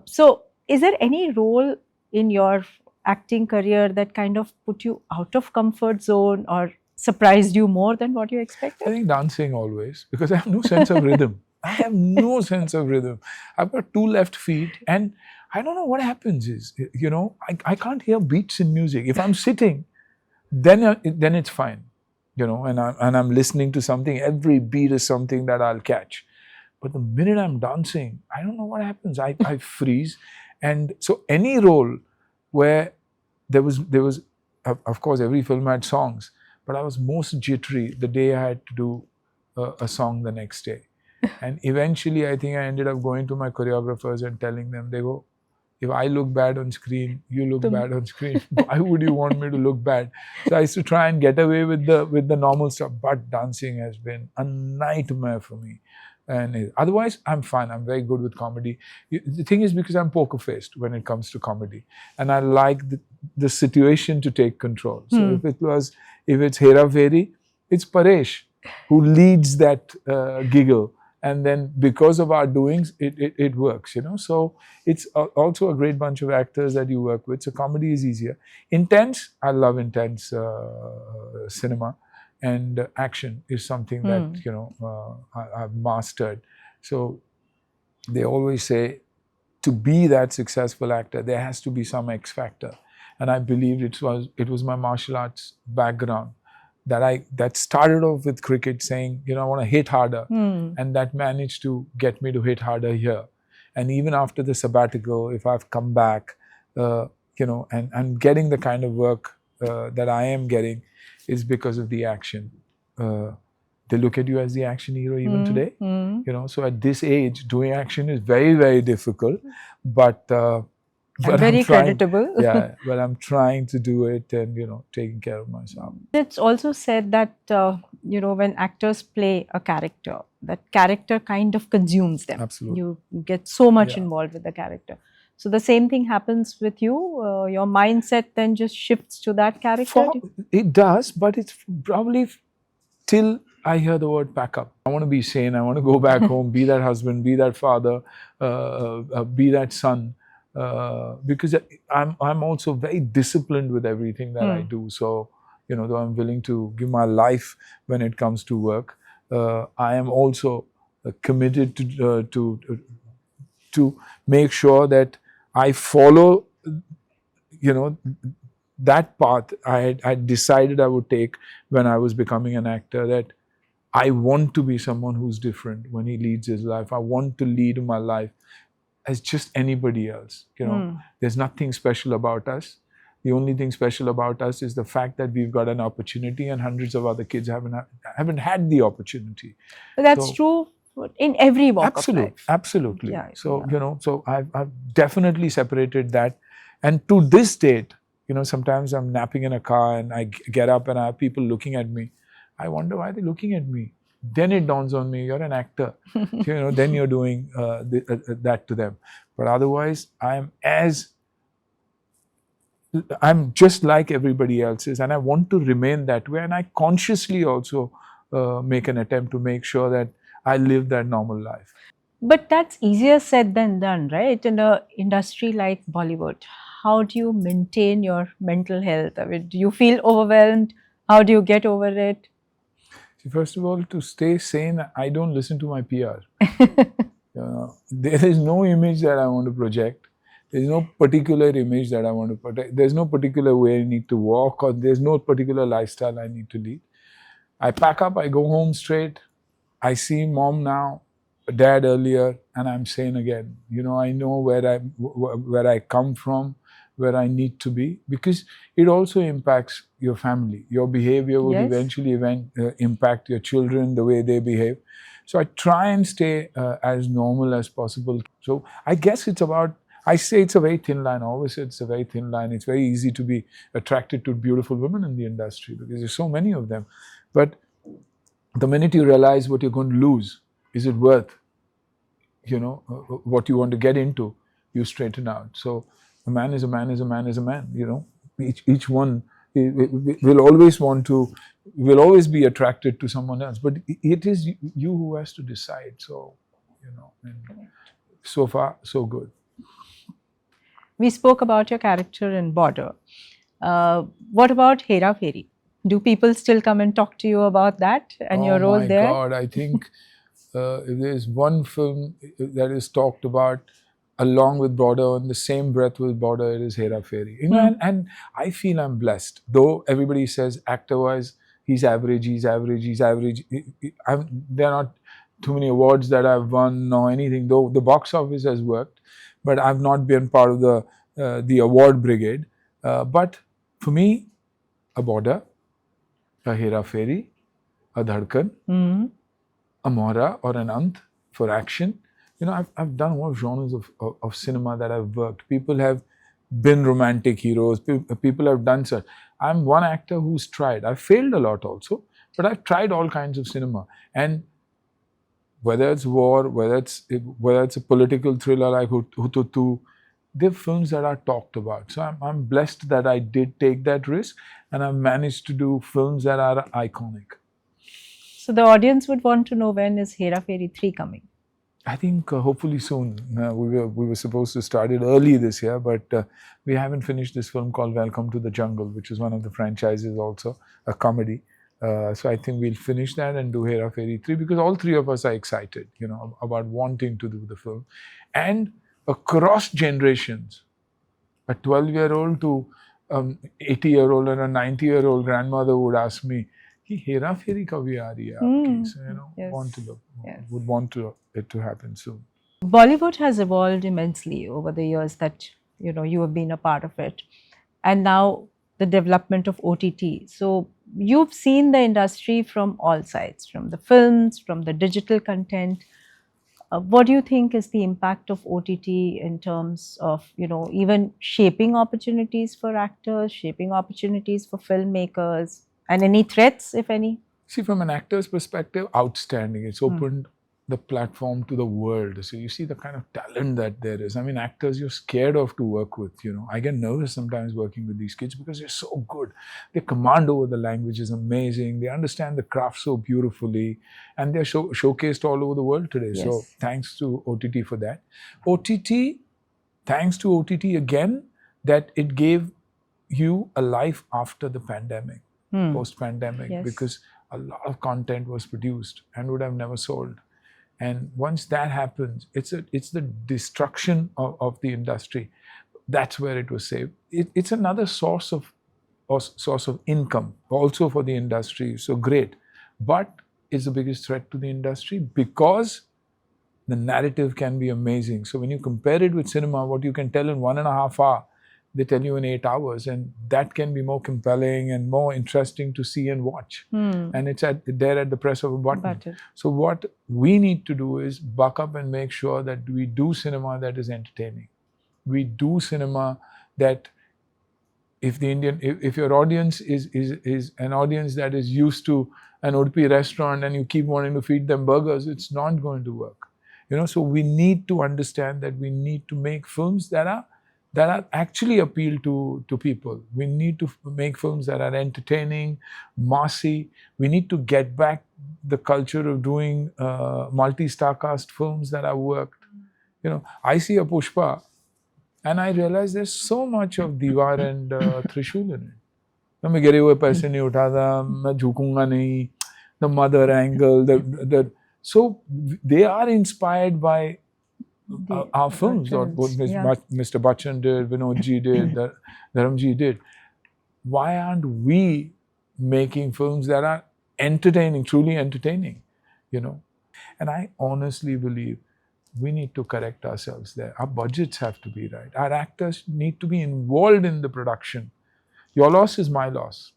[SPEAKER 2] So, is there any role in your acting career that kind of put you out of comfort zone or surprised you more than what you expected?
[SPEAKER 1] I think dancing always, because I have no sense of rhythm. I have no sense of rhythm. I've got two left feet, and I don't know what happens is, you know, I can't hear beats in music. If I'm sitting, then it's fine. You know, and I'm listening to something, every beat is something that I'll catch. But the minute I'm dancing, I don't know what happens. I freeze. And so any role where there was, of course, every film had songs, but I was most jittery the day I had to do a song the next day. And eventually, I think I ended up going to my choreographers and telling them, they go, if I look bad on screen, you look bad on screen. Why would you want me to look bad? So I used to try and get away with the normal stuff. But dancing has been a nightmare for me. And otherwise, I'm fine. I'm very good with comedy. The thing is, because I'm poker faced when it comes to comedy, and I like the situation to take control. So if it's Hera Fairy, it's Paresh who leads that giggle. And then because of our doings, it works, you know. So it's also a great bunch of actors that you work with. So comedy is easier. Intense, I love intense cinema. And action is something that, you know, I've mastered. So they always say, to be that successful actor, there has to be some X factor. And I believe it was my martial arts background that started off with cricket, saying, you know, I want to hit harder. And that managed to get me to hit harder here. And even after the sabbatical, if I've come back, you know, and getting the kind of work that I am getting is because of the action. They look at you as the action hero even today. You know, so at this age, doing action is very, very difficult. But
[SPEAKER 2] very creditable.
[SPEAKER 1] Yeah, but I'm trying to do it and, you know, taking care of myself.
[SPEAKER 2] It's also said that, you know, when actors play a character, that character kind of consumes them.
[SPEAKER 1] Absolutely.
[SPEAKER 2] You get so much involved with the character. So the same thing happens with you. Your mindset then just shifts to that character.
[SPEAKER 1] It does, but it's probably till I hear the word pack up. I want to be sane. I want to go back home, be that husband, be that father, be that son. Because I'm also very disciplined with everything that I do. So, you know, though I'm willing to give my life when it comes to work, I am also committed to make sure that I follow, you know, that path I decided I would take when I was becoming an actor, that I want to be someone who's different when he leads his life. I want to lead my life as just anybody else. You know, there's nothing special about us. The only thing special about us is the fact that we've got an opportunity, and hundreds of other kids haven't had the opportunity.
[SPEAKER 2] That's true in every walk of life.
[SPEAKER 1] Absolutely. Yeah, so, you know, so I've definitely separated that. And to this date, you know, sometimes I'm napping in a car and I get up and I have people looking at me. I wonder why they're looking at me. Then it dawns on me, you're an actor. You know, then you're doing that to them. But otherwise, I'm just like everybody else is, and I want to remain that way. And I consciously also make an attempt to make sure that I live that normal life.
[SPEAKER 2] But that's easier said than done, right? In an industry like Bollywood, how do you maintain your mental health? I mean, do you feel overwhelmed? How do you get over it?
[SPEAKER 1] First of all, to stay sane, I don't listen to my PR. There is no image that I want to project. There's no particular image that I want to protect. There's no particular way I need to walk, or there's no particular lifestyle I need to lead. I pack up, I go home straight. I see mom now, dad earlier, and I'm sane again. I know where I come from, where I need to be, because it also impacts your family. Your behavior would eventually impact your children, the way they behave. So I try and stay as normal as possible. So I guess I say it's a very thin line. I always say it's a very thin line. It's very easy to be attracted to beautiful women in the industry because there's so many of them. But the minute you realize what you're going to lose, is it worth, what you want to get into, you straighten out. So a man is a man is a man is a man, Each one will always be attracted to someone else. But it is you who has to decide. So, and so far, so good.
[SPEAKER 2] We spoke about your character in Border. What about Hera Pheri? Do people still come and talk to you about that and your role there?
[SPEAKER 1] Oh my God, I think if there's one film that is talked about along with Border, on the same breath with Border, it is Hera Pheri. And I feel I'm blessed. Though everybody says actor-wise, he's average. There are not too many awards that I've won or anything, though the box office has worked. But I've not been part of the award brigade. But for me, a Border, a Hera Pheri, a Dhadkan, a Mohra or an Ant for action. I've done all genres of cinema that I've worked. People have been romantic heroes. People have done such. I'm one actor who's tried. I've failed a lot also, but I've tried all kinds of cinema. And whether it's war, whether it's a political thriller like Hututu, they're films that are talked about. So I'm blessed that I did take that risk, and I've managed to do films that are iconic.
[SPEAKER 2] So the audience would want to know, when is Hera Pheri 3 coming?
[SPEAKER 1] I think hopefully soon. We were supposed to start it early this year, but we haven't finished this film called Welcome to the Jungle, which is one of the franchises also, a comedy. So I think we'll finish that and do Hera Pheri 3, because all three of us are excited, about wanting to do the film. And across generations, a 12-year-old to 80-year-old and a 90-year-old grandmother would ask me, Hera Pheri kabhi aa rahi hai aapki? So, would want it to happen soon.
[SPEAKER 2] Bollywood has evolved immensely over the years that, you have been a part of it. And now the development of OTT. So you've seen the industry from all sides, from the films, from the digital content. What do you think is the impact of OTT in terms of, even shaping opportunities for actors, shaping opportunities for filmmakers, and any threats, if any?
[SPEAKER 1] See, from an actor's perspective, outstanding. It's opened the platform to the world. So you see the kind of talent that there is. I mean, actors you're scared of to work with, I get nervous sometimes working with these kids because they're so good. Their command over the language is amazing. They understand the craft so beautifully, and they're showcased all over the world today. Yes. So thanks to OTT for that. Thanks to OTT again, that it gave you a life after the pandemic, post-pandemic, because a lot of content was produced and would have never sold. And once that happens, it's the destruction of the industry. That's where it was saved. It's another source of income also for the industry. So great, but it's the biggest threat to the industry because the narrative can be amazing. So when you compare it with cinema, what you can tell in 1.5 hours, they tell you in 8 hours, and that can be more compelling and more interesting to see and watch. And it's there at the press of a button. So what we need to do is buck up and make sure that we do cinema that is entertaining. We do cinema that if your audience is an audience that is used to an Udupi restaurant and you keep wanting to feed them burgers, it's not going to work. So we need to understand that we need to make films that are actually appeal to people. We need to make films that are entertaining, massy. We need to get back the culture of doing multi-star cast films that have worked. I see a Pushpa and I realize there's so much of Diwar and Trishul in it. मैं गिरे हुए पैसे नहीं उठाता, मैं झुकूंगा नहीं, the mother angle, so they are inspired by our films, what Mr. Bachchan did, Vinodji did, Dharamji did. Why aren't we making films that are entertaining, truly entertaining, you know? And I honestly believe we need to correct ourselves there. Our budgets have to be right. Our actors need to be involved in the production. Your loss is my loss.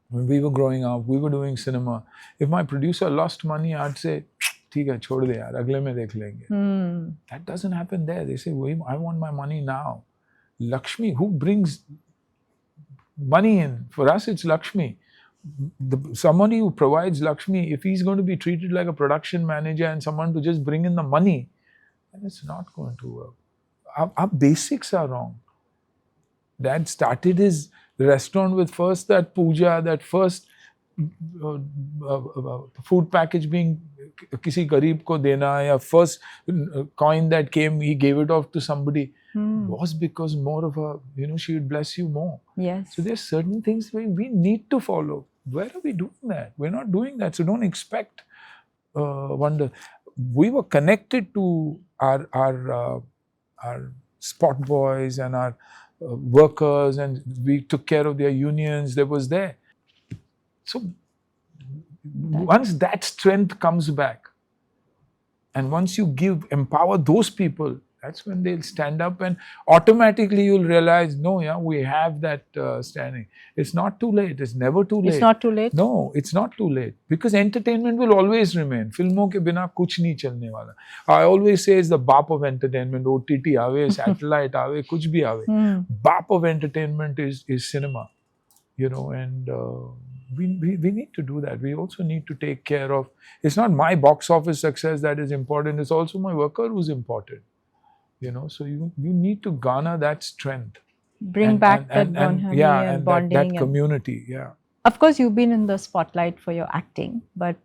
[SPEAKER 1] When we were growing up, we were doing cinema. If my producer lost money, I'd say, "ठीक है, छोड़ दे यार, अगले में देख लेंगे." That doesn't happen there. They say, "I want my money now." Lakshmi, who brings money in? For us, it's Lakshmi. Somebody who provides Lakshmi, if he's going to be treated like a production manager and someone to just bring in the money, then it's not going to work. Our basics are wrong. Dad started his restaurant with first that puja, that first food package being किसी गरीब को देना, या first coin that came, he gave it off to somebody, was because more of a, she would bless you more.
[SPEAKER 2] Yes.
[SPEAKER 1] So there's certain things we need to follow. Where are we doing that? We're not doing that. So don't expect wonder. We were connected to our spot boys and our workers, and we took care of their unions. That was there. So once that strength comes back, and once you empower those people, that's when they'll stand up, and automatically you'll realize, no, yeah, we have that standing. It's not too late. It's never too late.
[SPEAKER 2] It's not too late?
[SPEAKER 1] No, it's not too late. Because entertainment will always remain. Filmon ke bina kuch nahi chalne wala. I always say it's the baap of entertainment. OTT aave, satellite aave, kuch bhi aave. Baap of entertainment is cinema. And we need to do that. We also need to take care of, it's not my box office success that is important. It's also my worker who's important. So you need to garner that strength.
[SPEAKER 2] Bring back that bonding and bonding.
[SPEAKER 1] That community, yeah.
[SPEAKER 2] Of course, you've been in the spotlight for your acting, but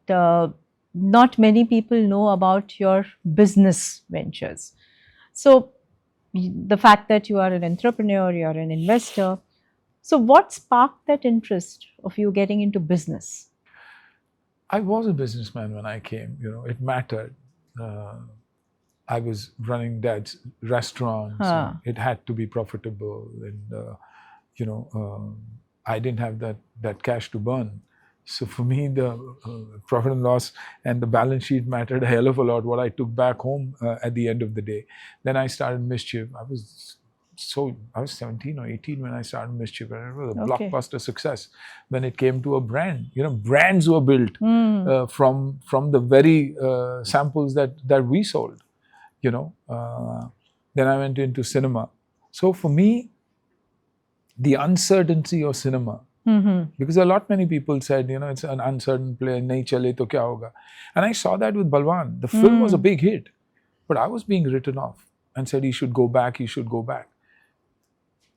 [SPEAKER 2] not many people know about your business ventures. So the fact that you are an entrepreneur, you're an investor. So what sparked that interest of you getting into business?
[SPEAKER 1] I was a businessman when I came, it mattered. I was running Dad's restaurants. It had to be profitable, and I didn't have that cash to burn. So for me, the profit and loss and the balance sheet mattered a hell of a lot. What I took back home at the end of the day. Then I started Mischief. I was 17 or 18 when I started Mischief, and it was a blockbuster success when it came to a brand. Brands were built from the very samples that we sold. Then I went into cinema. So for me, the uncertainty of cinema, because many people said, it's an uncertain play, nahi chale to kya hoga. And I saw that with Balwan. The film was a big hit, but I was being written off and said he should go back.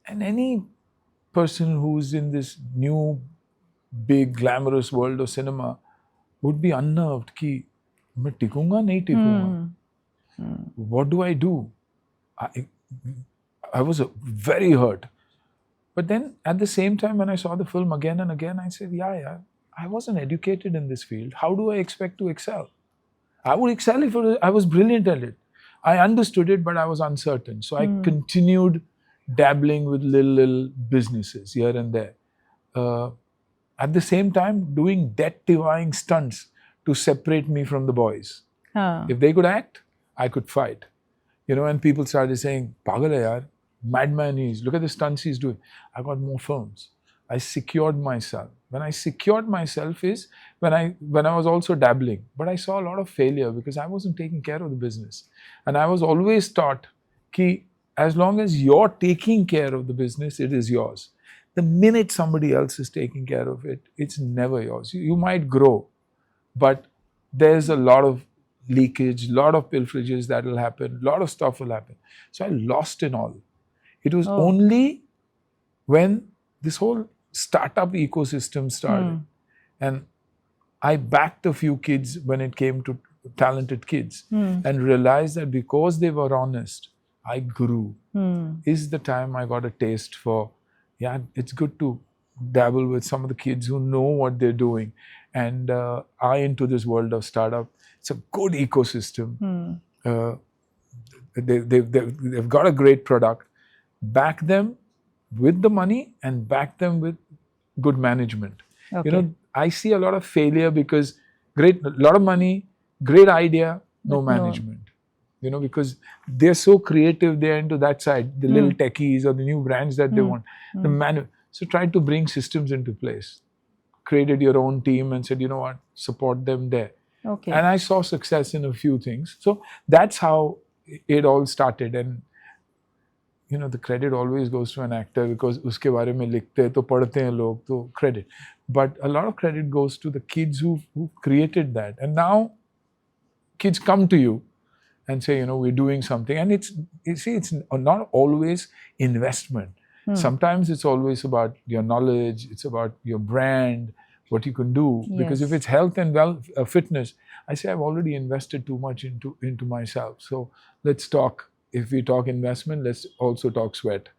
[SPEAKER 1] And any person who's in this new, big, glamorous world of cinema would be unnerved ki, main tikunga, nahi tikunga. What do I do? I was very hurt. But then at the same time, when I saw the film again and again, I said, yeah, I wasn't educated in this field. How do I expect to excel? I would excel if I was brilliant at it. I understood it, but I was uncertain. So I continued dabbling with little businesses here and there. At the same time, doing death-defying stunts to separate me from the boys. If they could act, I could fight. And people started saying, Pagal hai yaar, madman he is. Look at the stunts he's doing. I got more films. I secured myself. When I secured myself is when I was also dabbling. But I saw a lot of failure because I wasn't taking care of the business. And I was always taught ki as long as you're taking care of the business, it is yours. The minute somebody else is taking care of it, it's never yours. You might grow, but there's a lot of leakage, lot of pilferages that will happen, lot of stuff will happen. So I lost in all. It was only when this whole startup ecosystem started, and I backed a few kids when it came to talented kids, and realized that because they were honest, I grew. Is the time I got a taste for, it's good to dabble with some of the kids who know what they're doing, and are into this world of startup. It's a good ecosystem. They've got a great product. Back them with the money and back them with good management.
[SPEAKER 2] Okay.
[SPEAKER 1] I see a lot of failure because a lot of money, great idea, no management. Because they're so creative, they're into that side, the little techies or the new brands that they want. So try to bring systems into place. Created your own team and said, you know what, support them there.
[SPEAKER 2] Okay.
[SPEAKER 1] And I saw success in a few things. So that's how it all started. And the credit always goes to an actor because uske baare mein likhte to padhte hain log, to credit. But a lot of credit goes to the kids who created that. And now kids come to you and say, we're doing something. And it's not always investment. Sometimes it's always about your knowledge, it's about your brand, what you can do.
[SPEAKER 2] Yes.
[SPEAKER 1] Because if it's health and fitness, I say I've already invested too much into myself. So let's talk. If we talk investment, let's also talk sweat.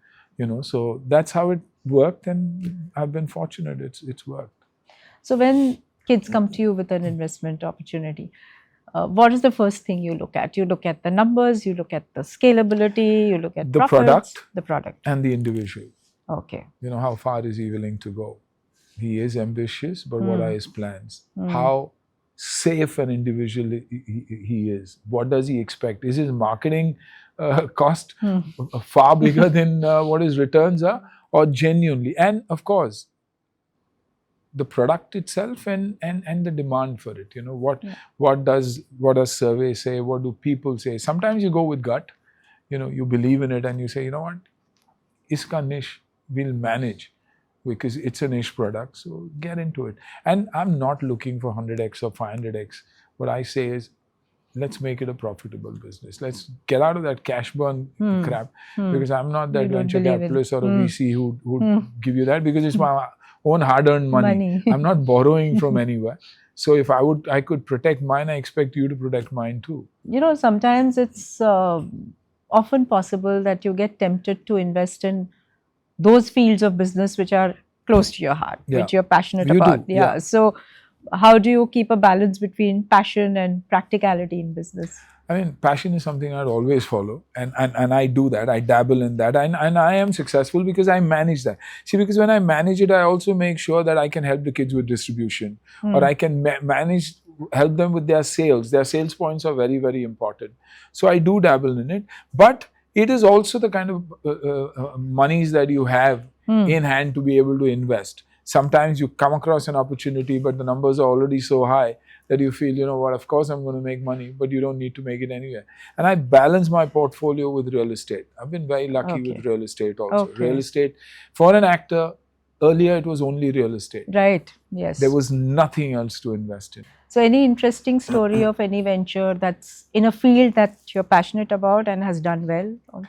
[SPEAKER 1] So that's how it worked, and I've been fortunate. It's worked.
[SPEAKER 2] So when kids come to you with an investment opportunity, what is the first thing you look at? You look at the numbers, you look at the scalability, you look at
[SPEAKER 1] the
[SPEAKER 2] profits,
[SPEAKER 1] product,
[SPEAKER 2] the product,
[SPEAKER 1] and the individual.
[SPEAKER 2] Okay.
[SPEAKER 1] How far is he willing to go? He is ambitious, but what are his plans? How safe an individual he is? What does he expect? Is his marketing cost far bigger than what his returns are, or genuinely? And of course, the product itself and the demand for it. What does survey say? What do people say? Sometimes you go with gut. You believe in it and you say, you know what, iska niche we'll manage because it's a niche product. So get into it. And I'm not looking for 100x or 500x. What I say is, let's make it a profitable business. Let's get out of that cash burn crap, because I'm not that venture capitalist or a VC who'd give you that, because it's my own hard-earned money. I'm not borrowing from anywhere. So if I could protect mine, I expect you to protect mine too.
[SPEAKER 2] Sometimes it's often possible that you get tempted to invest in those fields of business which are close to your heart, which you're passionate about.
[SPEAKER 1] Yeah.
[SPEAKER 2] So how do you keep a balance between passion and practicality in business?
[SPEAKER 1] I mean, passion is something I'd always follow, and I do that. I dabble in that, and I am successful because I manage that. See, because when I manage it, I also make sure that I can help the kids with distribution, or I can help them with their sales. Their sales points are very, very important. So I do dabble in it, but it is also the kind of monies that you have in hand to be able to invest. Sometimes you come across an opportunity, but the numbers are already so high that you feel, you know what, of course I'm going to make money, but you don't need to make it anywhere. And I balance my portfolio with real estate. I've been very lucky with real estate also. Real estate, for an actor, earlier it was only real estate.
[SPEAKER 2] Right, yes.
[SPEAKER 1] There was nothing else to invest in.
[SPEAKER 2] So any interesting story of any venture that's in a field that you're passionate about and has done well also?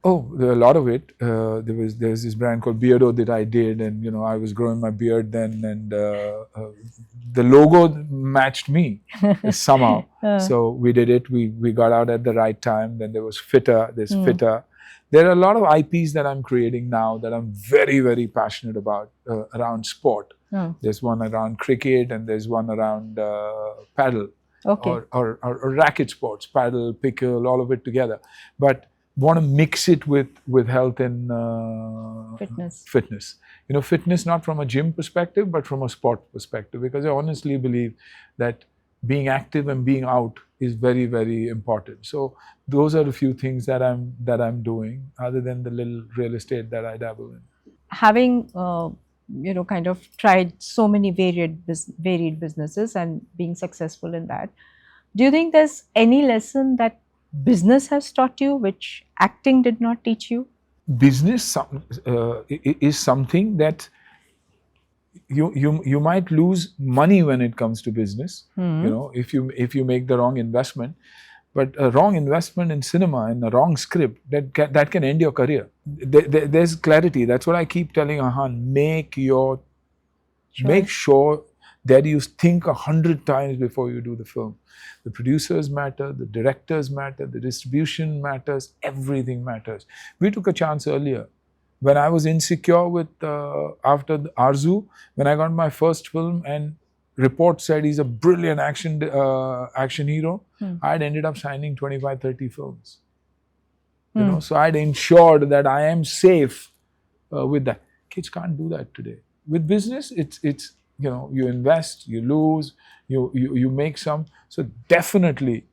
[SPEAKER 1] Oh, there are a lot of it. There's this brand called Beardo that I did, and I was growing my beard then, and the logo matched me somehow. So we did it. We got out at the right time. Then there was Fitter. There's Fitter. There are a lot of IPs that I'm creating now that I'm very, very passionate about around sport. There's one around cricket, and there's one around paddle, or racket sports, paddle, pickle, all of it together. But want to mix it with health and fitness. Fitness not from a gym perspective, but from a sport perspective, because I honestly believe that being active and being out is very, very important. So those are the few things that I'm doing, other than the little real estate that I dabble in.
[SPEAKER 2] Having kind of tried so many varied businesses and being successful in that, do you think there's any lesson that business has taught you which acting did not teach you?
[SPEAKER 1] Business is something that you might lose money when it comes to business. If you make the wrong investment. But a wrong investment in cinema and a wrong script that can end your career. There's clarity. That's what I keep telling Ahan. Make sure that you think 100 times before you do the film. The producers matter, the directors matter, the distribution matters, everything matters. We took a chance earlier. When I was insecure with after Arzu, when I got my first film and report said he's a brilliant action hero, I'd ended up signing 25, 30 films. You know, so I'd ensured that I am safe with that. Kids can't do that today. With business, it's you know, you invest, you lose, you make some. So definitely,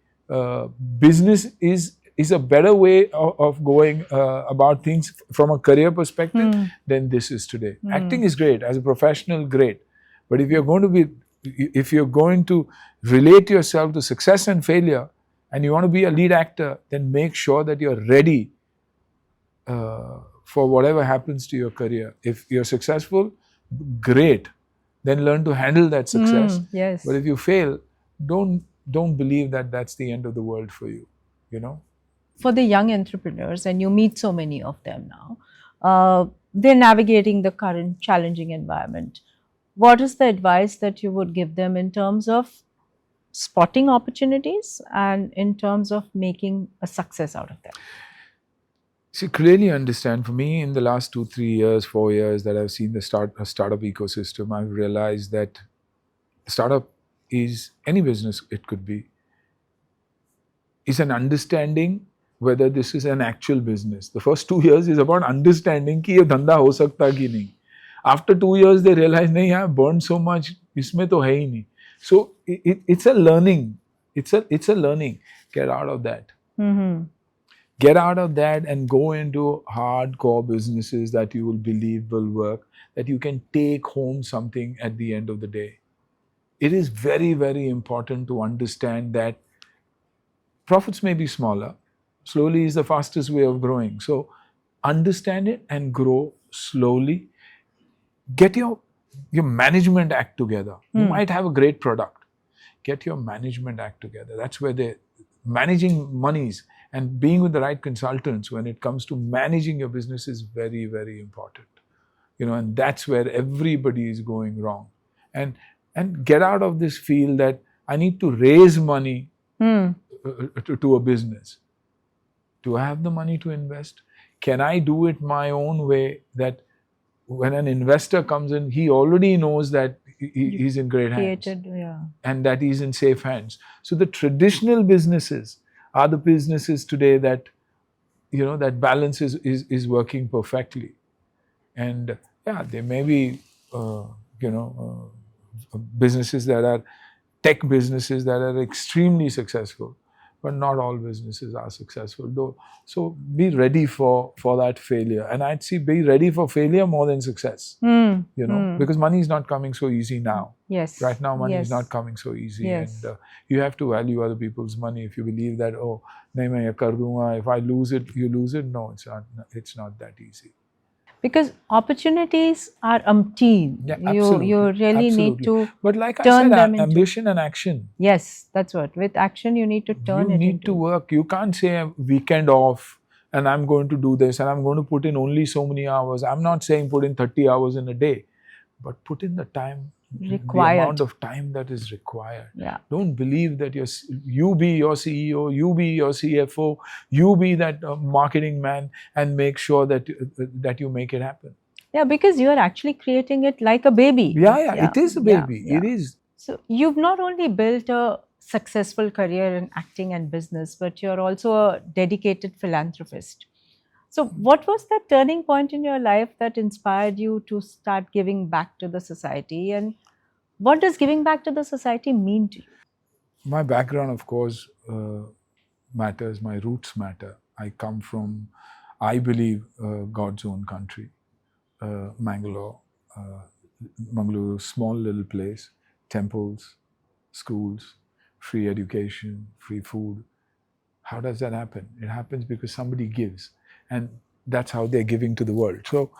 [SPEAKER 1] business is a better way of going about things from a career perspective than this is today. Acting is great as a professional, great, but if you're going to relate yourself to success and failure, and you want to be a lead actor, then make sure that you're ready for whatever happens to your career. If you're successful, great. Then learn to handle that success.
[SPEAKER 2] Yes.
[SPEAKER 1] But if you fail, don't believe that that's the end of the world for you. You know.
[SPEAKER 2] For the young entrepreneurs, and you meet so many of them now, they're navigating the current challenging environment. What is the advice that you would give them in terms of spotting opportunities and in terms of making a success out of them?
[SPEAKER 1] See, clearly understand, for me, in the last 2, 3 years, 4 years that I've seen the startup ecosystem, I've realized that startup is any business, it could be, is an understanding whether this is an actual business. The first 2 years is about understanding कि ये धंधा हो सकता कि नहीं. After 2 years, they realize, नहीं यार, burned so much, इसमें तो है ही नहीं. So it's a learning. It's a learning. Get out of that. Get out of that and go into hardcore businesses that you will believe will work, that you can take home something at the end of the day. It is very, very important to understand that profits may be smaller. Slowly is the fastest way of growing. So understand it and grow slowly. Get your management act together. You might have a great product. Get your management act together. That's where they're managing monies and being with the right consultants when it comes to managing your business is very, very important. You know, and that's where everybody is going wrong. And get out of this feel that I need to raise money to a business. Do I have the money to invest? Can I do it my own way, that when an investor comes in, he already knows that he's in great hands and that he's in safe hands. So the traditional businesses are the businesses today that, you know, that balance is working perfectly. And yeah, there may be, businesses that are tech businesses that are extremely successful, but not all businesses are successful though. So be ready for that failure. And I'd say be ready for failure more than success, because money is not coming so easy now.
[SPEAKER 2] Yes.
[SPEAKER 1] Right now, money is not coming so easy.
[SPEAKER 2] Yes.
[SPEAKER 1] And you have to value other people's money. If you believe that, oh, nahi, main ye kar dunga, if I lose it, you lose it. No, it's not that easy.
[SPEAKER 2] Because opportunities are umpteen.
[SPEAKER 1] Yeah, absolutely.
[SPEAKER 2] You really need to
[SPEAKER 1] But like
[SPEAKER 2] turn
[SPEAKER 1] I said,
[SPEAKER 2] them into
[SPEAKER 1] ambition and action.
[SPEAKER 2] Yes, that's what. With action, you need to turn it into.
[SPEAKER 1] You need to work. You can't say a weekend off and I'm going to do this and I'm going to put in only so many hours. I'm not saying put in 30 hours in a day, but put in the time
[SPEAKER 2] required.
[SPEAKER 1] The amount of time that is required.
[SPEAKER 2] Yeah.
[SPEAKER 1] Don't believe that you be your CEO, you be your CFO, you be that marketing man and make sure that you make it happen.
[SPEAKER 2] Yeah, because you are actually creating it like a baby.
[SPEAKER 1] Yeah, it is a baby. It is.
[SPEAKER 2] So you've not only built a successful career in acting and business, but you're also a dedicated philanthropist. So what was that turning point in your life that inspired you to start giving back to the society? And what does giving back to the society mean to you?
[SPEAKER 1] My background, of course, matters. My roots matter. I come from, I believe, God's own country, Mangalore. Mangalore, small little place, temples, schools, free education, free food. How does that happen? It happens because somebody gives. And that's how they're giving to the world. So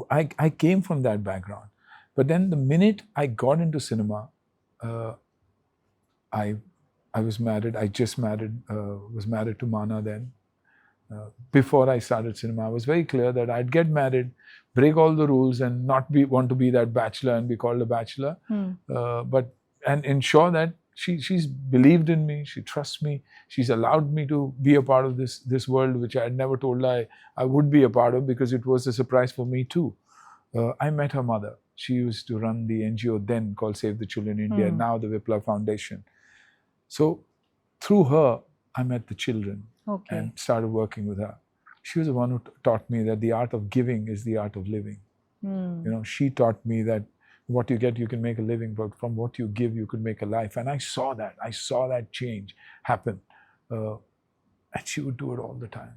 [SPEAKER 1] I came from that background. But then the minute I got into cinema, I was married. I just was married to Mana then. Before I started cinema, I was very clear that I'd get married, break all the rules and not want to be that bachelor and be called a bachelor. And ensure that she's believed in me, she trusts me, she's allowed me to be a part of this world, which I had never told her I would be a part of, because it was a surprise for me too. I met her mother. She used to run the NGO then called Save the Children India, now the Vipla Foundation. So through her, I met the children and started working with her. She was the one who taught me that the art of giving is the art of living. She taught me that what you get, you can make a living, but from what you give, you could make a life. And I saw that. I saw that change happen. And she would do it all the time.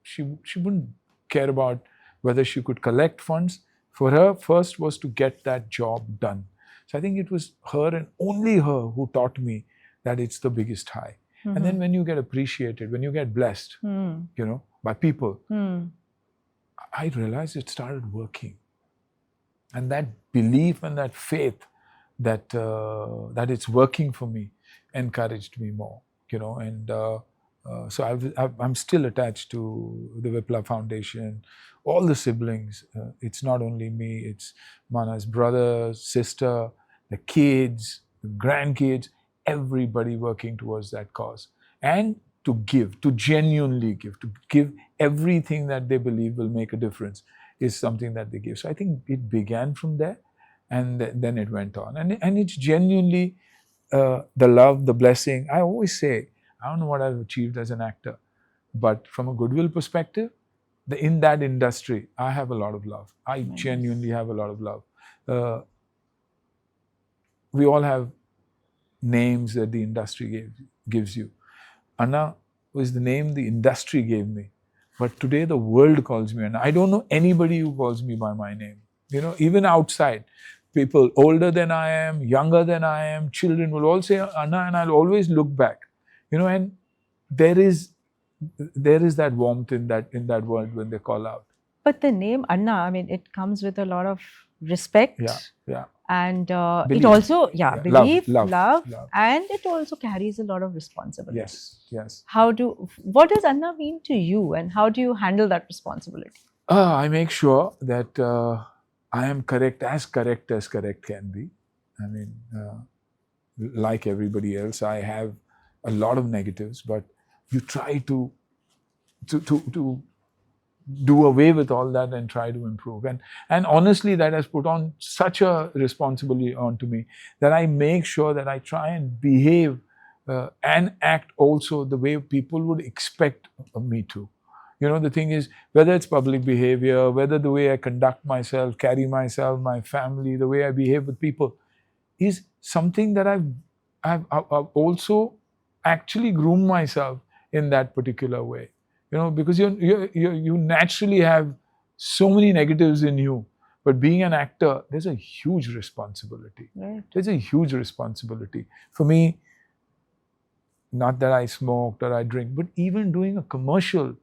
[SPEAKER 1] She wouldn't care about whether she could collect funds. For her, first was to get that job done. So I think it was her and only her who taught me that it's the biggest high. And then when you get appreciated, when you get blessed, by people, I realized it started working. And that belief and that faith that it's working for me encouraged me more, and so I'm still attached to the Vipla Foundation, all the siblings. It's not only me, it's Mana's brother, sister, the kids, the grandkids, everybody working towards that cause. And to give, to genuinely give, to give everything that they believe will make a difference is something that they give. So I think it began from there, and then it went on. And it's genuinely the love, the blessing. I always say, I don't know what I've achieved as an actor, but from a goodwill perspective, in that industry, I have a lot of love. I genuinely have a lot of love. We all have names that the industry gives you. Anna was the name the industry gave me. But today the world calls me Anna. I don't know anybody who calls me by my name. Even outside, people older than I am, younger than I am, children will all say Anna, and I'll always look back. And there is that warmth in that word when they call out.
[SPEAKER 2] But the name Anna, I mean, it comes with a lot of respect.
[SPEAKER 1] Yeah.
[SPEAKER 2] And it also, belief, love, and it also carries a lot of responsibility.
[SPEAKER 1] Yes.
[SPEAKER 2] What does Anna mean to you, and how do you handle that responsibility?
[SPEAKER 1] I make sure that I am correct as correct can be. I mean, like everybody else, I have a lot of negatives, but you try to do away with all that and try to improve. And honestly, that has put on such a responsibility onto me that I make sure that I try and behave and act also the way people would expect me to. The thing is, whether it's public behavior, whether the way I conduct myself, carry myself, my family, the way I behave with people, is something that I've also actually groomed myself in that particular way. Because you naturally have so many negatives in you. But being an actor, there's a huge responsibility.
[SPEAKER 2] Right.
[SPEAKER 1] There's a huge responsibility. For me, not that I smoked or I drink, but even doing a commercial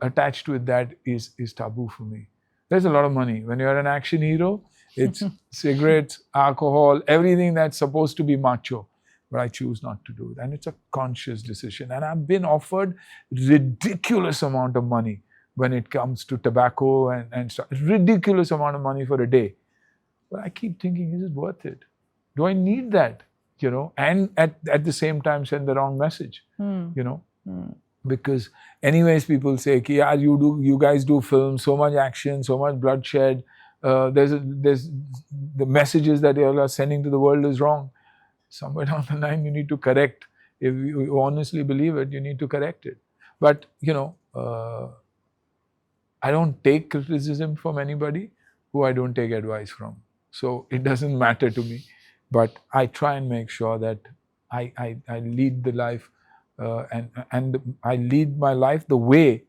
[SPEAKER 1] attached to it, that is taboo for me. There's a lot of money. When you're an action hero, it's cigarettes, alcohol, everything that's supposed to be macho. But I choose not to do it. And it's a conscious decision. And I've been offered ridiculous amount of money when it comes to tobacco and stuff. Ridiculous amount of money for a day. But I keep thinking, is it worth it? Do I need that? And at the same time send the wrong message. Because anyways, people say, yeah, you guys do films, so much action, so much bloodshed. There's the messages that you are sending to the world is wrong. Somewhere down the line, you need to correct. If you honestly believe it, you need to correct it. But, I don't take criticism from anybody who I don't take advice from. So it doesn't matter to me. But I try and make sure that I lead the life and I lead my life the way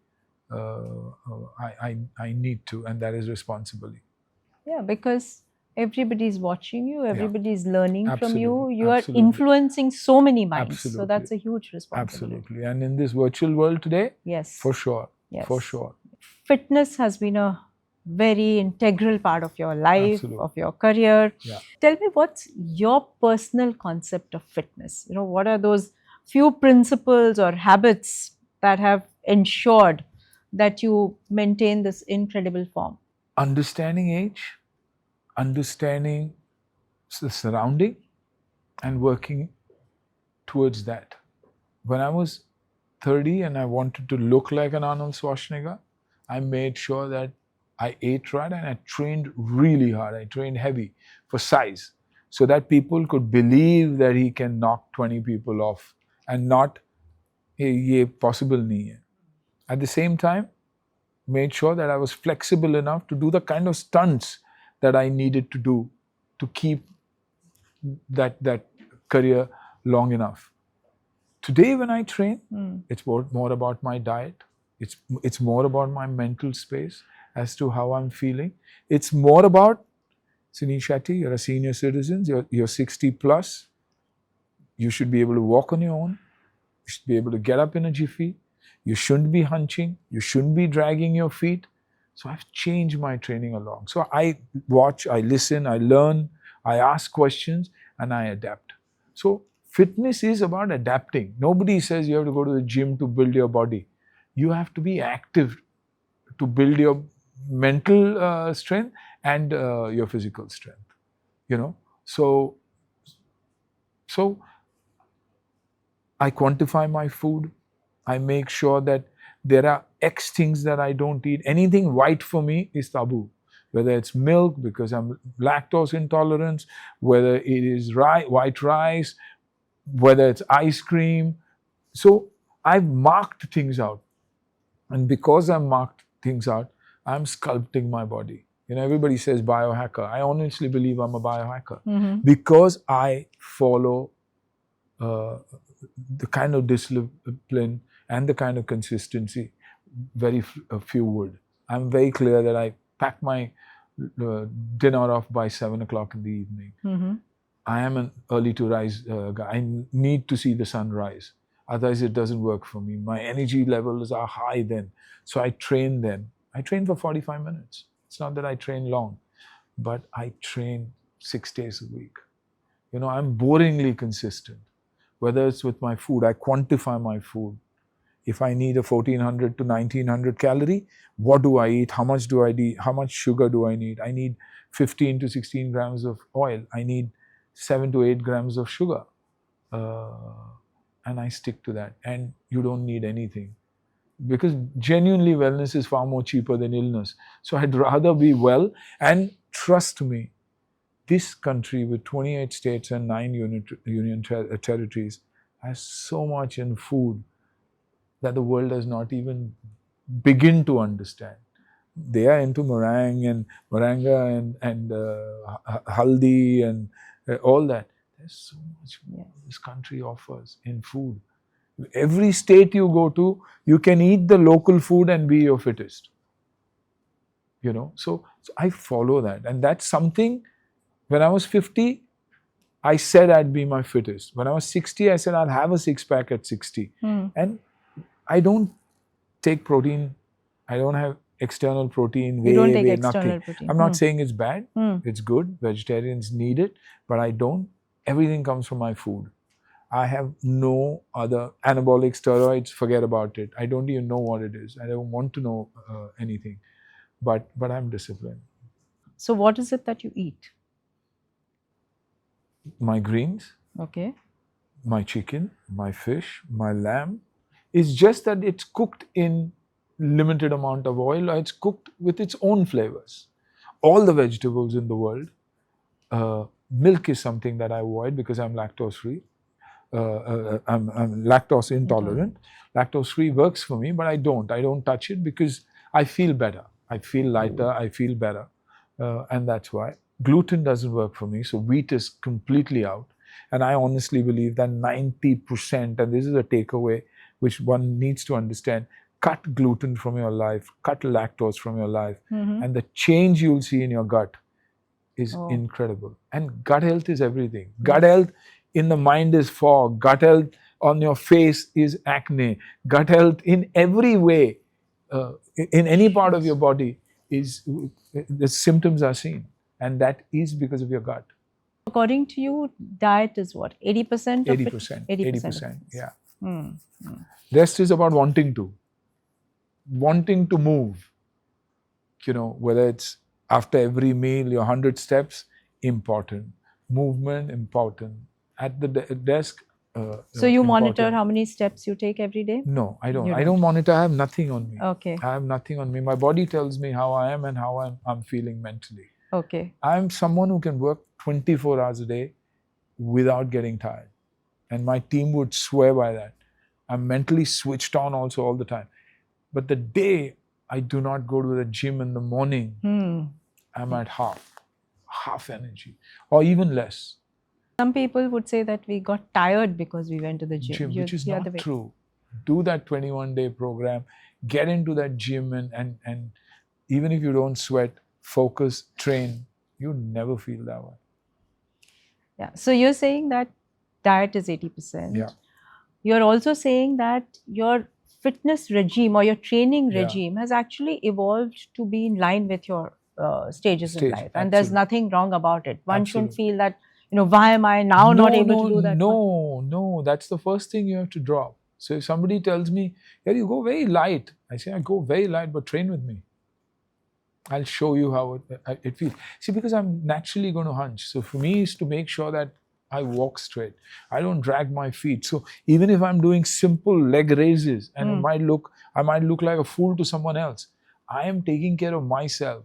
[SPEAKER 1] I need to, and that is responsibly.
[SPEAKER 2] Yeah, because everybody's watching you, everybody's learning from you. You are
[SPEAKER 1] Absolutely.
[SPEAKER 2] Influencing so many minds.
[SPEAKER 1] Absolutely.
[SPEAKER 2] So that's a huge responsibility.
[SPEAKER 1] Absolutely. And in this virtual world today,
[SPEAKER 2] yes,
[SPEAKER 1] for sure.
[SPEAKER 2] Yes.
[SPEAKER 1] For sure.
[SPEAKER 2] Fitness has been a very integral part of your life,
[SPEAKER 1] Absolutely.
[SPEAKER 2] of your career.
[SPEAKER 1] Yeah.
[SPEAKER 2] Tell me, what's your personal concept of fitness? What are those few principles or habits that have ensured that you maintain this incredible form?
[SPEAKER 1] Understanding age, understanding the surrounding, and working towards that. When I was 30 and I wanted to look like an Arnold Schwarzenegger, I made sure that I ate right and I trained really hard. I trained heavy for size so that people could believe that he can knock 20 people off and not ye possible nahi hai. At the same time, made sure that I was flexible enough to do the kind of stunts that I needed to do to keep that career long enough. Today, when I train, it's more about my diet. It's more about my mental space as to how I'm feeling. It's more about, Suniel Shetty, you're a senior citizen, you're 60 plus. You should be able to walk on your own. You should be able to get up in a jiffy. You shouldn't be hunching. You shouldn't be dragging your feet. So I've changed my training along. So I watch, I listen, I learn, I ask questions, and I adapt. So fitness is about adapting. Nobody says you have to go to the gym to build your body. You have to be active to build your mental strength and your physical strength. So I quantify my food. I make sure that there are X things that I don't eat. Anything white for me is taboo. Whether it's milk because I'm lactose intolerant, whether it is white rice, whether it's ice cream. So I've marked things out. And because I've marked things out, I'm sculpting my body. Everybody says biohacker. I honestly believe I'm a biohacker because I follow the kind of discipline and the kind of consistency very few would. I'm very clear that I pack my dinner off by 7 o'clock in the evening. I am an early to rise guy. I need to see the sun rise. Otherwise, it doesn't work for me. My energy levels are high then. So I train then. I train for 45 minutes. It's not that I train long, but I train 6 days a week. I'm boringly consistent. Whether it's with my food, I quantify my food. If I need a 1400 to 1900 calorie, what do I eat? How much do I eat? How much sugar do I need? I need 15 to 16 grams of oil. I need 7 to 8 grams of sugar. And I stick to that. And you don't need anything. Because genuinely wellness is far more cheaper than illness. So I'd rather be well. And trust me, this country with 28 states and 9 union territories has so much in food that the world does not even begin to understand. They are into meringue and haldi and all that. There's so much more this country offers in food. Every state you go to, you can eat the local food and be your fittest. So I follow that. And that's something, when I was 50, I said I'd be my fittest. When I was 60, I said I'll have a six-pack at 60. And I don't take protein. I don't have external protein, nothing.
[SPEAKER 2] Protein.
[SPEAKER 1] I'm not saying it's bad. It's good. Vegetarians need it. But I don't. Everything comes from my food. I have no other anabolic steroids. Forget about it. I don't even know what it is. I don't want to know anything. But I'm disciplined.
[SPEAKER 2] So what is it that you eat?
[SPEAKER 1] My greens.
[SPEAKER 2] Okay.
[SPEAKER 1] My chicken, my fish, my lamb. It's just that it's cooked in limited amount of oil, or it's cooked with its own flavors. All the vegetables in the world. Milk is something that I avoid because I'm lactose free. I'm lactose intolerant. Lactose free works for me, but I don't touch it because I feel better. I feel lighter. I feel better. And that's why. Gluten doesn't work for me. So wheat is completely out. And I honestly believe that 90%, and this is a takeaway which one needs to understand, cut gluten from your life, cut lactose from your life, and the change you'll see in your gut is incredible. And gut health is everything. Gut health in the mind is fog. Gut health on your face is acne. Gut health in every way, in any part of your body, is the symptoms are seen. And that is because of your gut.
[SPEAKER 2] According to you, diet is what? 80%?
[SPEAKER 1] 80%. 80%. Yeah. Rest is about wanting to move. Whether it's after every meal, your 100 steps, important. Movement, important. At the desk,
[SPEAKER 2] So you monitor
[SPEAKER 1] important.
[SPEAKER 2] how many steps you take every day?
[SPEAKER 1] No, I don't.
[SPEAKER 2] You
[SPEAKER 1] I don't monitor. I have nothing on me.
[SPEAKER 2] Okay.
[SPEAKER 1] I have nothing on me. My body tells me how I am and how I'm feeling mentally.
[SPEAKER 2] Okay.
[SPEAKER 1] I'm someone who can work 24 hours a day without getting tired. And my team would swear by that. I'm mentally switched on also all the time. But the day I do not go to the gym in the morning, I'm at half energy, or even less.
[SPEAKER 2] Some people would say that we got tired because we went to the gym.
[SPEAKER 1] Which is not true. Do that 21-day program, get into that gym, and even if you don't sweat, focus, train, you never feel that way.
[SPEAKER 2] Yeah. So you're saying that diet is 80%.
[SPEAKER 1] Yeah.
[SPEAKER 2] You're also saying that your fitness regime or your training regime has actually evolved to be in line with your stages in life. And there's nothing wrong about it. One shouldn't feel that, why am I now not able to do that?
[SPEAKER 1] No. That's the first thing you have to drop. So if somebody tells me, yeah, you go very light. I say, I go very light, but train with me. I'll show you how it feels. See, because I'm naturally going to hunch. So for me, is to make sure that I walk straight. I don't drag my feet. So even if I'm doing simple leg raises and I might look like a fool to someone else, I am taking care of myself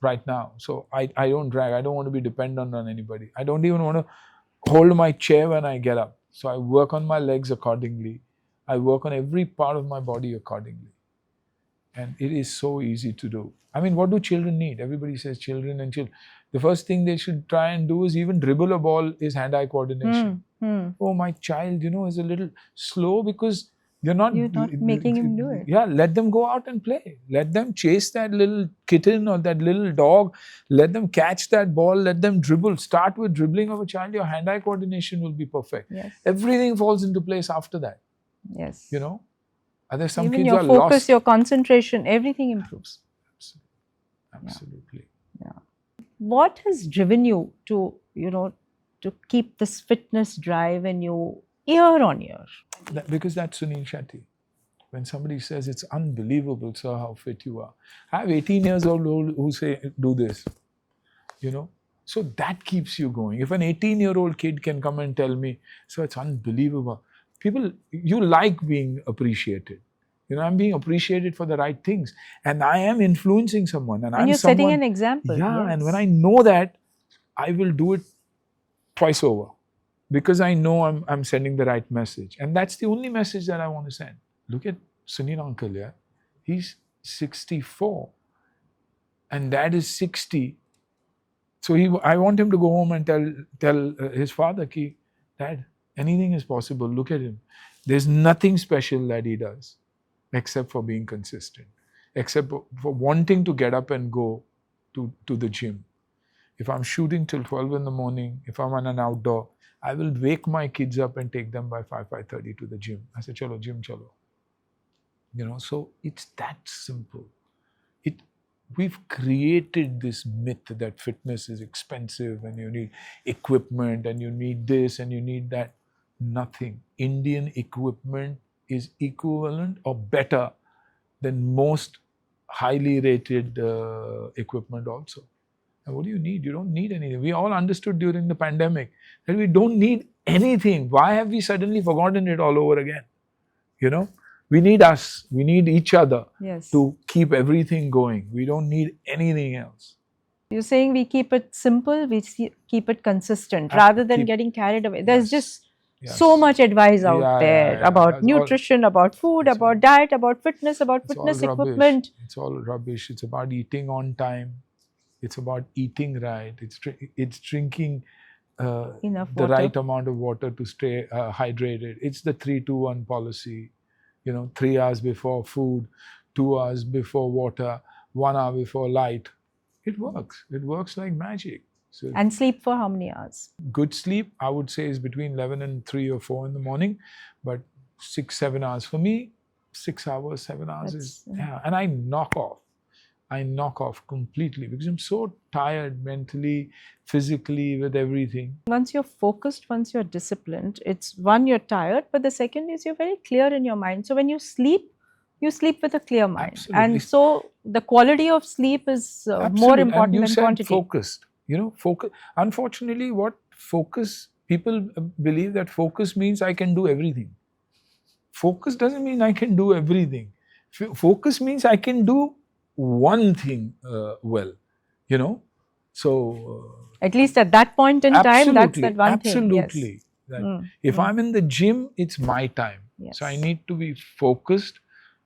[SPEAKER 1] right now. So I don't drag. I don't want to be dependent on anybody. I don't even want to hold my chair when I get up. So I work on my legs accordingly. I work on every part of my body accordingly. And it is so easy to do. I mean, what do children need? Everybody says children and children. The first thing they should try and do is even dribble a ball is hand-eye coordination. Oh, my child, is a little slow because you're not
[SPEAKER 2] making him do it.
[SPEAKER 1] Yeah, let them go out and play. Let them chase that little kitten or that little dog. Let them catch that ball. Let them dribble. Start with dribbling of a child. Your hand-eye coordination will be perfect.
[SPEAKER 2] Yes.
[SPEAKER 1] Everything falls into place after that.
[SPEAKER 2] Yes.
[SPEAKER 1] Are there some
[SPEAKER 2] even
[SPEAKER 1] kids
[SPEAKER 2] your
[SPEAKER 1] are
[SPEAKER 2] focus,
[SPEAKER 1] lost?
[SPEAKER 2] Your concentration, everything improves.
[SPEAKER 1] Absolutely.
[SPEAKER 2] Yeah. What has driven you to, to keep this fitness drive in you year on year?
[SPEAKER 1] Because that's Suniel Shetty. When somebody says, it's unbelievable, sir, how fit you are. I have 18 years old who say, do this. So that keeps you going. If an 18-year-old kid can come and tell me, so it's unbelievable. People, you like being appreciated. I'm being appreciated for the right things. And I am influencing someone. And
[SPEAKER 2] you're setting an example.
[SPEAKER 1] Yeah, yes. And when I know that, I will do it twice over. Because I know I'm sending the right message. And that's the only message that I want to send. Look at Sunil uncle, yeah? He's 64. And dad is 60. So I want him to go home and tell his father, Dad, anything is possible. Look at him. There's nothing special that he does. Except for being consistent, except for wanting to get up and go to the gym. If I'm shooting till 12 in the morning, if I'm on an outdoor, I will wake my kids up and take them by 5:30 to the gym. I say, chalo, gym, chalo. So it's that simple. We've created this myth that fitness is expensive and you need equipment and you need this and you need that. Nothing. Indian equipment is equivalent or better than most highly rated equipment also. And what do you need? You don't need anything. We all understood during the pandemic that we don't need anything. Why have we suddenly forgotten it all over again? We need us. We need each other to keep everything going. We don't need anything else.
[SPEAKER 2] You're saying we keep it simple, we keep it consistent rather than getting carried away. There's just so much advice out there about nutrition, about food, about diet, about fitness equipment.
[SPEAKER 1] It's all rubbish. It's about eating on time. It's about eating right. It's drinking
[SPEAKER 2] enough
[SPEAKER 1] the right amount of water to stay hydrated. It's the 3-2-1 policy. 3 hours before food, 2 hours before water, 1 hour before light. It works. It works like magic. So
[SPEAKER 2] and sleep for how many hours?
[SPEAKER 1] Good sleep, I would say, is between 11 and 3 or 4 in the morning. But 6-7 hours. For me, 6 hours, 7 hours is... Yeah. And I knock off. I knock off completely because I'm so tired mentally, physically, with everything.
[SPEAKER 2] Once you're focused, once you're disciplined, it's one, you're tired, but the second is you're very clear in your mind. So when you sleep with a clear mind.
[SPEAKER 1] Absolutely.
[SPEAKER 2] And so the quality of sleep is more important than quantity.
[SPEAKER 1] Focused. Focus. Unfortunately, what focus people believe that focus means I can do everything. Focus doesn't mean I can do everything. Focus means I can do one thing well, you know. So
[SPEAKER 2] at least at that point in time, that's that
[SPEAKER 1] absolutely,
[SPEAKER 2] one thing. Yes.
[SPEAKER 1] absolutely. That if I'm in the gym, it's my time.
[SPEAKER 2] Yes.
[SPEAKER 1] So I need to be focused,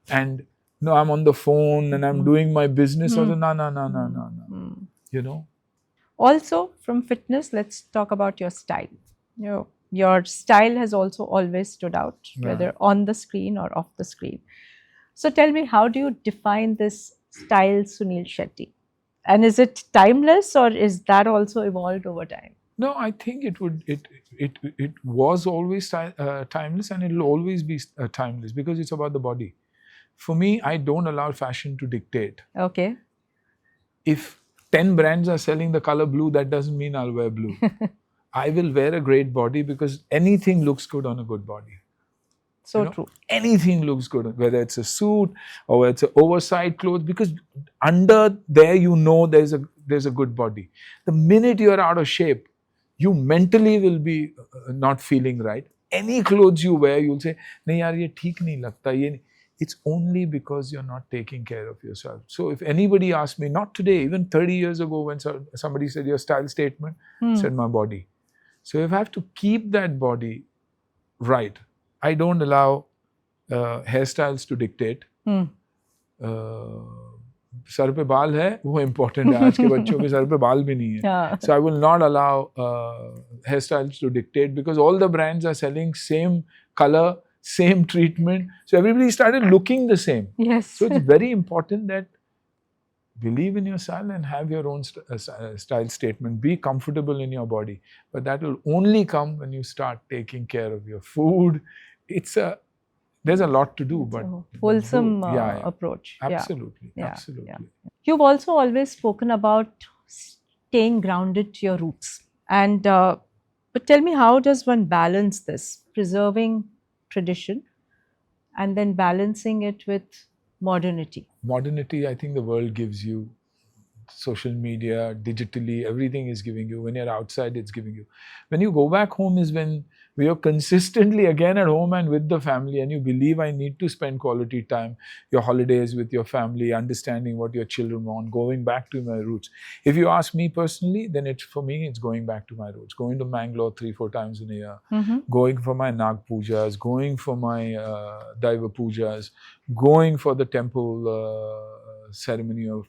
[SPEAKER 1] and no, I'm on the phone and I'm doing my business. Or no. You know.
[SPEAKER 2] Also, from fitness, let's talk about your style. Your style has also always stood out, whether on the screen or off the screen. So tell me, how do you define this style, Suniel Shetty? And is it timeless, or is that also evolved over time?
[SPEAKER 1] No, I think it was always timeless, and it will always be timeless because it's about the body. For me, I don't allow fashion to dictate.
[SPEAKER 2] Okay.
[SPEAKER 1] If 10 brands are selling the color blue, that doesn't mean I'll wear blue. I will wear a great body because anything looks good on a good body.
[SPEAKER 2] So true.
[SPEAKER 1] Anything looks good, whether it's a suit or whether it's an oversized clothes, because under there there's a good body. The minute you're out of shape, you mentally will be not feeling right. Any clothes you wear, you'll say, "Nahi yaar, ye theek nahi lagta." It's only because you're not taking care of yourself. So if anybody asks me, not today, even 30 years ago when somebody said your style statement, said my body. So if I have to keep that body right, I don't allow hairstyles to dictate. Sir पे बाल है वो important है, आज के बच्चों के sir पे बाल भी नहीं है. So I will not allow hairstyles to dictate because all the brands are selling same color, same treatment. So everybody started looking the same.
[SPEAKER 2] Yes.
[SPEAKER 1] So it's very important that believe in your style and have your own style statement. Be comfortable in your body. But that will only come when you start taking care of your food. There's a lot to do, but
[SPEAKER 2] wholesome approach.
[SPEAKER 1] Absolutely, absolutely.
[SPEAKER 2] Yeah. You've also always spoken about staying grounded to your roots. And but tell me, how does one balance this, preserving tradition and then balancing it with modernity?
[SPEAKER 1] Modernity, I think the world gives you. Social media, digitally, everything is giving you. When you're outside, it's giving you. When you go back home is when we are consistently again at home and with the family, and you believe I need to spend quality time, your holidays with your family, understanding what your children want, going back to my roots. If you ask me personally, then for me, it's going back to my roots. Going to Mangalore 3-4 times in a year, going for my Nag Pujas, going for my Daiva Pujas, going for the temple ceremony of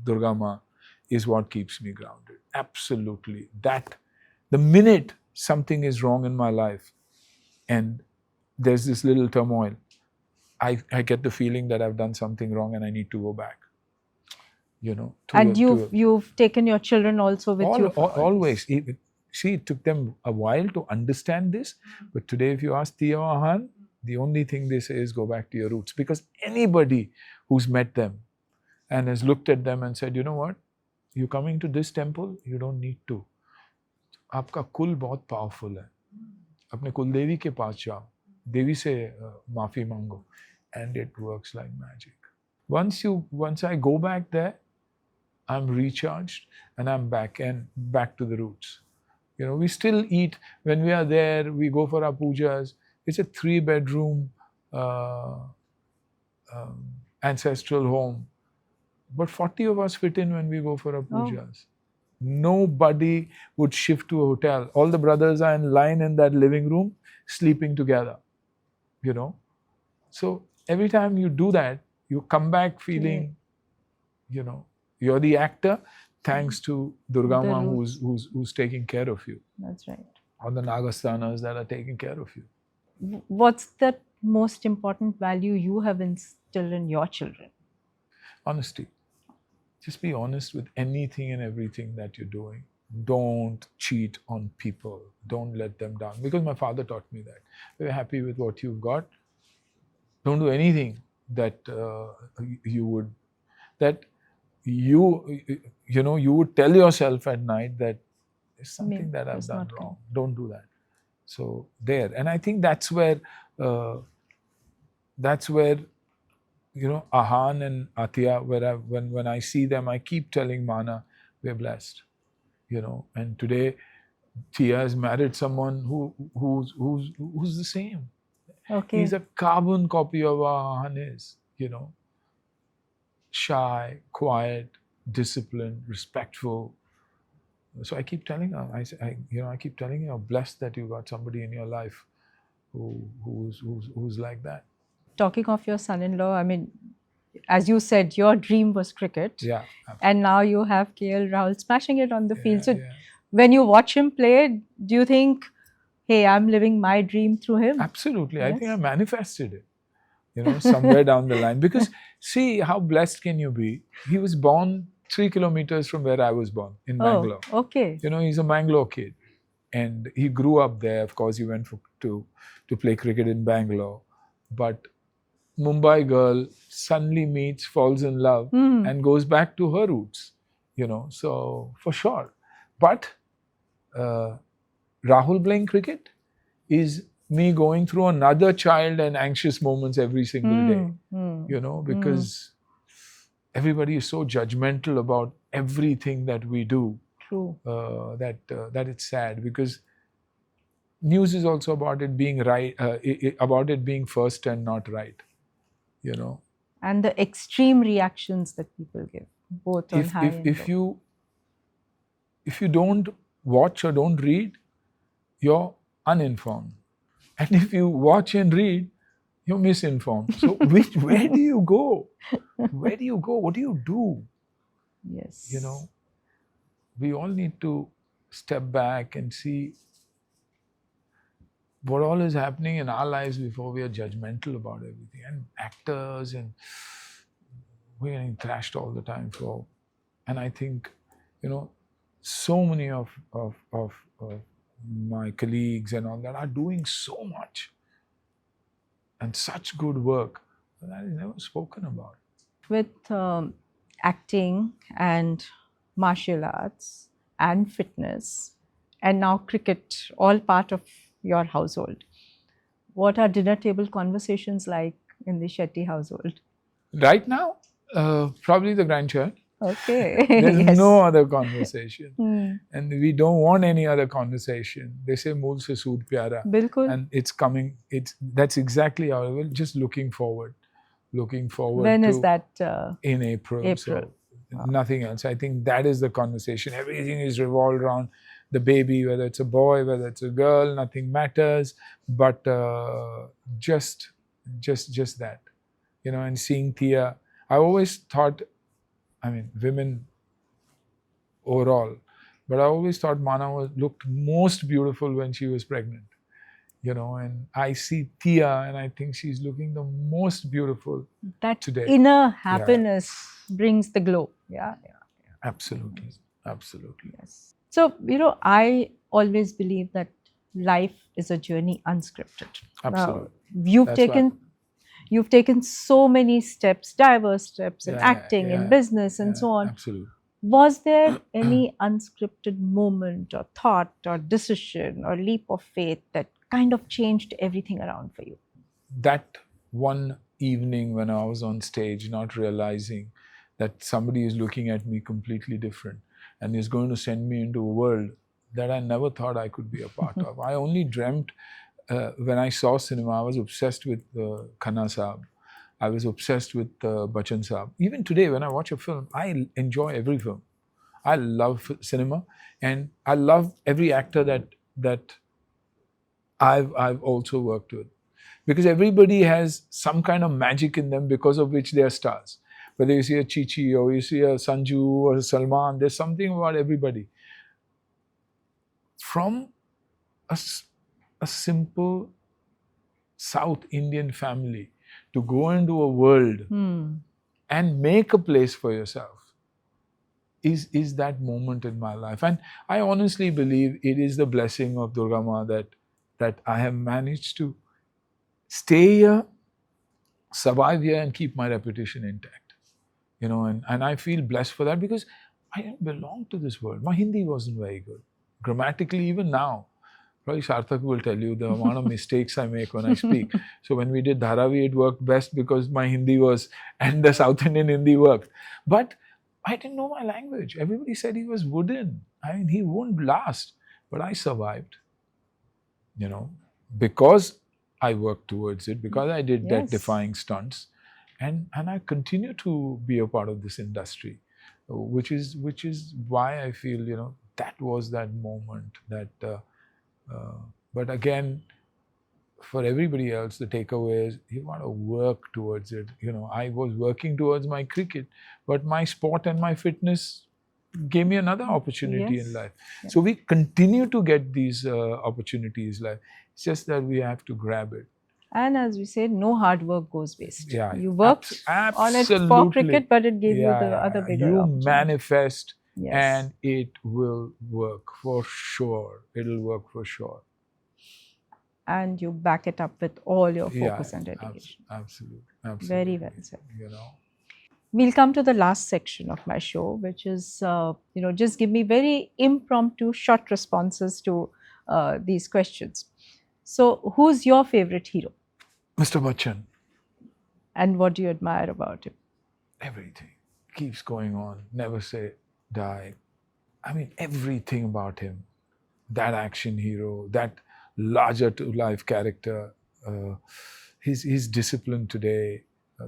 [SPEAKER 1] Durga Ma is what keeps me grounded. Absolutely. That the minute something is wrong in my life and there's this little turmoil, I get the feeling that I've done something wrong and I need to go back.
[SPEAKER 2] And you've taken your children also with you?
[SPEAKER 1] Always. See, it took them a while to understand this, but today if you ask Tia or Han, the only thing they say is go back to your roots. Because anybody who's met them and has looked at them and said, you know what, you're coming to this temple, you don't need to. आपका कुल बहुत powerful है. अपने कुल देवी के पास जाओ, देवी से माफी मांगो, and it works like magic. Once I go back there, I'm recharged and I'm back to the roots. We still eat when we are there. We go for our pujas. It's a 3-bedroom ancestral home. But 40 of us fit in when we go for our pujas. Nobody would shift to a hotel. All the brothers are in line in that living room, sleeping together. So every time you do that, you come back feeling, you're the actor, thanks to Durga Ma who's taking care of you.
[SPEAKER 2] That's right.
[SPEAKER 1] Or the Nagasthanas that are taking care of you.
[SPEAKER 2] What's the most important value you have instilled in your children?
[SPEAKER 1] Honesty. Just be honest with anything and everything that you're doing. Don't cheat on people. Don't let them down. Because my father taught me that. We're happy with what you've got. Don't do anything that you would tell yourself at night that there's something that I've done wrong. Don't do that. So there, and I think that's where Ahan and Atiya, when I see them, I keep telling Mana, we're blessed, and today Tia has married someone who's the same.
[SPEAKER 2] Okay.
[SPEAKER 1] He's a carbon copy of Ahan is, shy, quiet, disciplined, respectful. So I keep telling her, I keep telling her, you're blessed that you got somebody in your life who's like that.
[SPEAKER 2] Talking of your son-in-law, I mean, as you said, your dream was cricket.
[SPEAKER 1] Yeah.
[SPEAKER 2] And now you have KL Rahul smashing it on the field. So
[SPEAKER 1] Yeah.
[SPEAKER 2] when you watch him play, do you think, hey, I'm living my dream through him?
[SPEAKER 1] Absolutely.
[SPEAKER 2] Yes.
[SPEAKER 1] I think I manifested it, somewhere down the line. Because see, how blessed can you be? He was born 3 kilometers from where I was born, in Bangalore.
[SPEAKER 2] Okay.
[SPEAKER 1] He's a Bangalore kid. And he grew up there. Of course, he went to play cricket in Bangalore. But Mumbai girl suddenly meets, falls in love, and goes back to her roots, so for sure. But Rahul playing cricket is me going through another child and anxious moments every single day, because everybody is so judgmental about everything that we do.
[SPEAKER 2] True.
[SPEAKER 1] That it's sad, because news is also about it being right, about it being first and not right.
[SPEAKER 2] And the extreme reactions that people give, both on high and low.
[SPEAKER 1] If you don't watch or don't read, you're uninformed. And if you watch and read, you're misinformed. So where do you go? Where do you go? What do you do?
[SPEAKER 2] Yes.
[SPEAKER 1] We all need to step back and see what all is happening in our lives before we are judgmental about everything. And actors, and we're getting thrashed all the time for. And I think, so many of my colleagues and all that are doing so much and such good work that is never spoken about.
[SPEAKER 2] With acting and martial arts and fitness and now cricket, all part of your household, what are dinner table conversations like in the Shetty household?
[SPEAKER 1] Right now, probably the grandchild.
[SPEAKER 2] Okay.
[SPEAKER 1] There's
[SPEAKER 2] Yes.
[SPEAKER 1] no other conversation. And we don't want any other conversation. They say, Mool se sood pyara.
[SPEAKER 2] Bilkul.
[SPEAKER 1] And it's coming. That's exactly how I will. Just looking forward.
[SPEAKER 2] When is that?
[SPEAKER 1] In April. So nothing else. I think that is the conversation. Everything is revolved around the baby, whether it's a boy, whether it's a girl, nothing matters. But just that, and seeing Tia. I always thought, women overall, but I always thought Mana looked most beautiful when she was pregnant, and I see Tia and I think she's looking the most beautiful
[SPEAKER 2] that
[SPEAKER 1] today.
[SPEAKER 2] Inner happiness brings the glow. Yeah.
[SPEAKER 1] Absolutely.
[SPEAKER 2] Yes. So, I always believe that life is a journey unscripted.
[SPEAKER 1] Absolutely.
[SPEAKER 2] You've taken so many steps, diverse steps in acting, in business, and so on.
[SPEAKER 1] Absolutely.
[SPEAKER 2] Was there any unscripted moment or thought or decision or leap of faith that kind of changed everything around for you?
[SPEAKER 1] That one evening when I was on stage, not realizing that somebody is looking at me completely different and is going to send me into a world that I never thought I could be a part of. I only dreamt when I saw cinema. I was obsessed with Khanna Saab. I was obsessed with Bachchan Saab. Even today, when I watch a film, I enjoy every film. I love cinema, and I love every actor that I've also worked with, because everybody has some kind of magic in them because of which they are stars. Whether you see a Chichi or you see a Sanju or a Salman, there's something about everybody. From a simple South Indian family to go into a world and make a place for yourself is that moment in my life. And I honestly believe it is the blessing of Durga Ma that I have managed to stay here, survive here, and keep my reputation intact. And I feel blessed for that, because I didn't belong to this world. My Hindi wasn't very good. Grammatically, even now, probably Sarthak will tell you the amount of mistakes I make when I speak. So when we did Dharavi, it worked best because my Hindi and the South Indian Hindi worked. But I didn't know my language. Everybody said he was wooden. He won't last. But I survived, you know, because I worked towards it, because I did death-defying stunts, and I continue to be a part of this industry, which is why I feel, you know, that was that moment that. But again, for everybody else, the takeaway is you want to work towards it. You know, I was working towards my cricket, but my sport and my fitness gave me another opportunity in life. So we continue to get these opportunities. Like, it's just that we have to grab it.
[SPEAKER 2] And as we said, no hard work goes waste.
[SPEAKER 1] Yeah,
[SPEAKER 2] you worked on it for cricket, but it gave you the other bigger
[SPEAKER 1] you
[SPEAKER 2] opportunity.
[SPEAKER 1] Manifest, and it will work for sure. It'll work for sure.
[SPEAKER 2] And you back it up with all your focus and dedication.
[SPEAKER 1] Absolutely.
[SPEAKER 2] Very well said.
[SPEAKER 1] You know.
[SPEAKER 2] We'll come to the last section of my show, which is, you know, just give me very impromptu, short responses to these questions. So, who's your favorite hero?
[SPEAKER 1] Mr. Bachchan.
[SPEAKER 2] And what do you admire about him?
[SPEAKER 1] Everything. Keeps going on. Never say die. I mean, everything about him. That action hero, that larger-to-life character, his discipline today,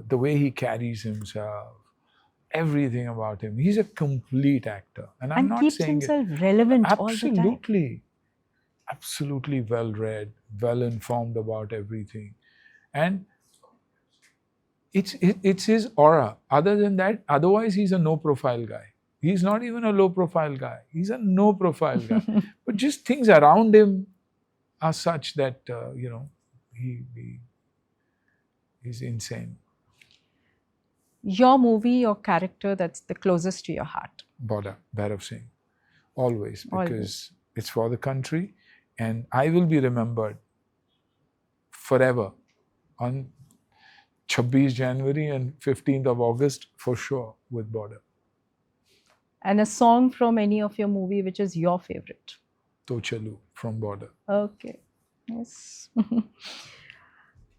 [SPEAKER 1] the way he carries himself, everything about him. He's a complete actor. And I'm not
[SPEAKER 2] keeps
[SPEAKER 1] saying
[SPEAKER 2] himself relevant all the time.
[SPEAKER 1] Absolutely. Absolutely well-read, well-informed about everything. And it's his aura. Other than that, otherwise he's a no-profile guy. He's not even a low-profile guy. He's a no-profile guy. But just things around him are such that, you know, he's insane.
[SPEAKER 2] Your movie or character that's the closest to your heart?
[SPEAKER 1] Border, Bhairav Singh. Always. Because it's for the country. And I will be remembered forever on 26 January and 15th of August for sure with Border.
[SPEAKER 2] And a song from any of your movie which is your favorite?
[SPEAKER 1] To Chalu from Border.
[SPEAKER 2] Okay. Yes.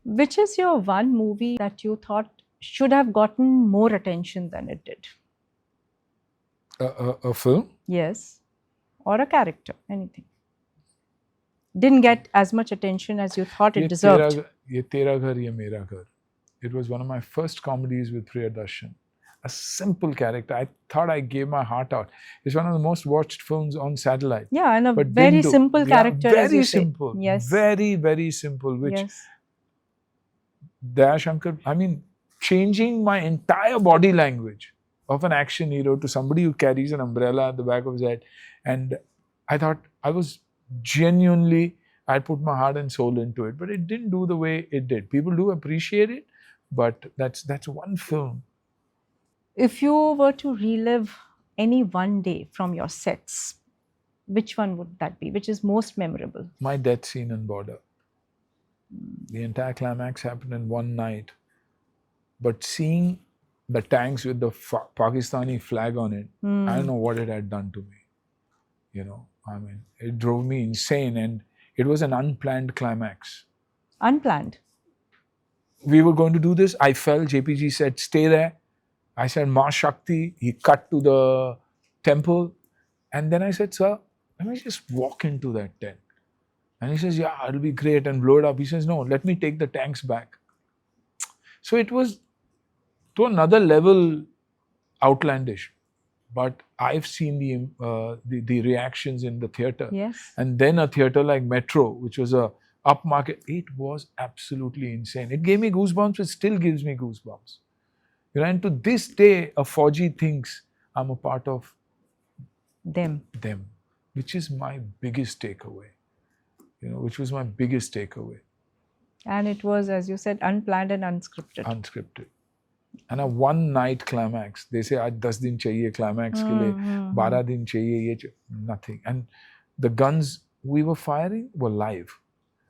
[SPEAKER 2] Which is your one movie that you thought should have gotten more attention than it did?
[SPEAKER 1] A film?
[SPEAKER 2] Yes. Or a character, anything. Didn't get as much attention as you thought it deserved.
[SPEAKER 1] Ye Tera Ghar, Ye Mera Ghar. It was one of my first comedies with Priyadarshan. A simple character. I thought I gave my heart out. It's one of the most watched films on satellite.
[SPEAKER 2] Yeah, and a very simple character.
[SPEAKER 1] Very simple.
[SPEAKER 2] Yes.
[SPEAKER 1] Very, very simple. Which Daya Shankar, I mean, changing my entire body language of an action hero to somebody who carries an umbrella at the back of his head. And I thought I was genuinely, I put my heart and soul into it, but it didn't do the way it did. People do appreciate it, but that's one film.
[SPEAKER 2] If you were to relive any one day from your sets, which one would that be? Which is most memorable?
[SPEAKER 1] My death scene in Border. The entire climax happened in one night. But seeing the tanks with the Pakistani flag on it, I don't know what it had done to me. You know, I mean, it drove me insane, and it was an unplanned climax.
[SPEAKER 2] Unplanned?
[SPEAKER 1] We were going to do this. I fell. JPG said, stay there. I said, Ma Shakti. He cut to the temple. And then I said, sir, let me just walk into that tent. And he says, yeah, it'll be great, and blow it up. He says, no, let me take the tanks back. So it was to another level outlandish. But I've seen the reactions in the theatre.
[SPEAKER 2] Yes.
[SPEAKER 1] And then a theatre like Metro, which was a upmarket, it was absolutely insane. It gave me goosebumps. It still gives me goosebumps. You know, and to this day, a Fauji thinks I'm a part of
[SPEAKER 2] them,
[SPEAKER 1] which is my biggest takeaway. You know, which was my biggest takeaway.
[SPEAKER 2] And it was, as you said, unplanned and unscripted.
[SPEAKER 1] Unscripted. And a one night climax. They say, aaj 10 din chahiye climax ke liye, 12 din chahiye, nothing. And the guns we were firing were live.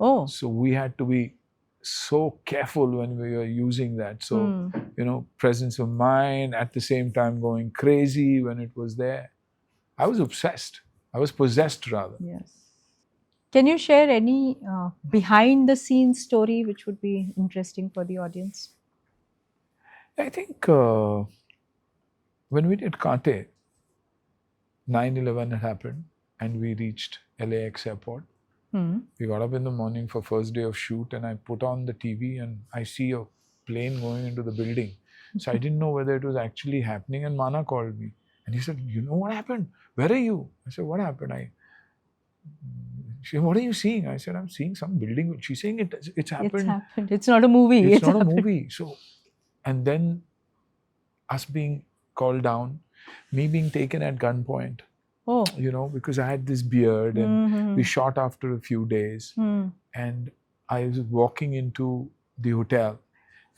[SPEAKER 2] Oh.
[SPEAKER 1] So we had to be so careful when we were using that. So, you know, presence of mind, at the same time going crazy when it was there. I was obsessed. I was possessed rather.
[SPEAKER 2] Yes. Can you share any behind the scenes story which would be interesting for the audience?
[SPEAKER 1] I think when we did Kante, 9/11 had happened. and we reached LAX airport.
[SPEAKER 2] Hmm.
[SPEAKER 1] We got up in the morning for first day of shoot, and I put on the TV and I see a plane going into the building. So I didn't know whether it was actually happening, and Mana called me and he said, "You know what happened? Where are you?" I said, "What happened?" She said, "What are you seeing?" I said, "I'm seeing some building." She's saying it's
[SPEAKER 2] It's
[SPEAKER 1] happened.
[SPEAKER 2] happened. It's not a movie.
[SPEAKER 1] It's not
[SPEAKER 2] happened.
[SPEAKER 1] a movie. So, and then us being called down, me being taken at gunpoint.
[SPEAKER 2] Oh.
[SPEAKER 1] You know, because I had this beard, and we shot after a few days. And I was walking into the hotel,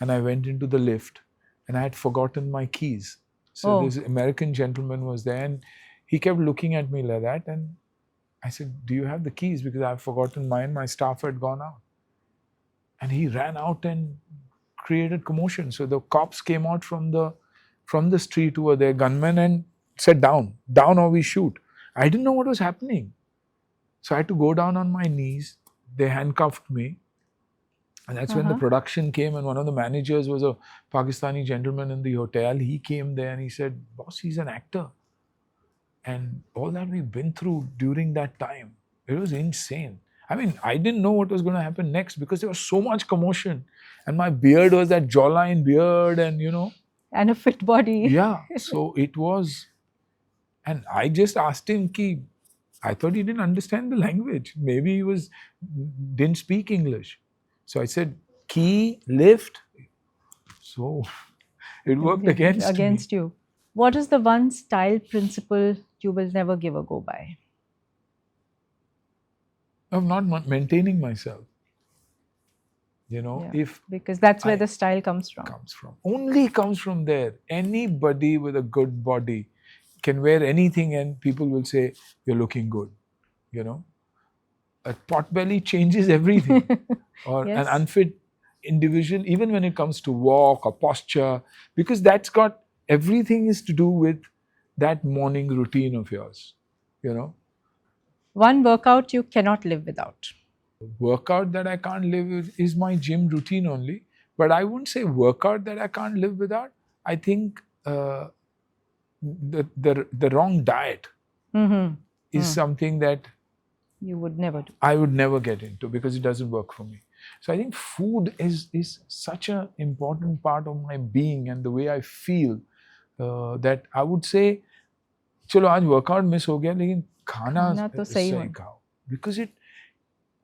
[SPEAKER 1] and I went into the lift, and I had forgotten my keys. So this American gentleman was there, and he kept looking at me like that. And I said, "Do you have the keys? Because I've forgotten mine. My staff had gone out." And he ran out and created commotion. So the cops came out from the street who were there, gunmen, and said, down or we shoot. I didn't know what was happening. So I had to go down on my knees. They handcuffed me. And that's when the production came, and one of the managers was a Pakistani gentleman in the hotel. He came there and he said, "Boss, he's an actor." And all that we've been through during that time, it was insane. I mean, I didn't know what was going to happen next because there was so much commotion. And my beard was that jawline beard, and
[SPEAKER 2] and a fit body.
[SPEAKER 1] Yeah. So it was, and I just asked him, I thought he didn't understand the language. Maybe he didn't speak English. So I said, "Key, lift." So it worked against me.
[SPEAKER 2] you. What is the one style principle you will never give a go by?
[SPEAKER 1] Of not maintaining myself.
[SPEAKER 2] Because that's where the style comes from.
[SPEAKER 1] Only comes from there. Anybody with a good body can wear anything and people will say, "You're looking good." A pot belly changes everything. Or an unfit individual, even when it comes to walk or posture, because everything is to do with that morning routine of yours.
[SPEAKER 2] One workout you cannot live without.
[SPEAKER 1] Workout that I can't live with is my gym routine only. But I wouldn't say workout that I can't live without. I think the wrong diet is something that
[SPEAKER 2] you would never do.
[SPEAKER 1] I would never get into because it doesn't work for me. So I think food is such an important part of my being and the way I feel that I would say, "Chalo, aaj workout miss ho gaya, lekin khana
[SPEAKER 2] to sahi
[SPEAKER 1] khao."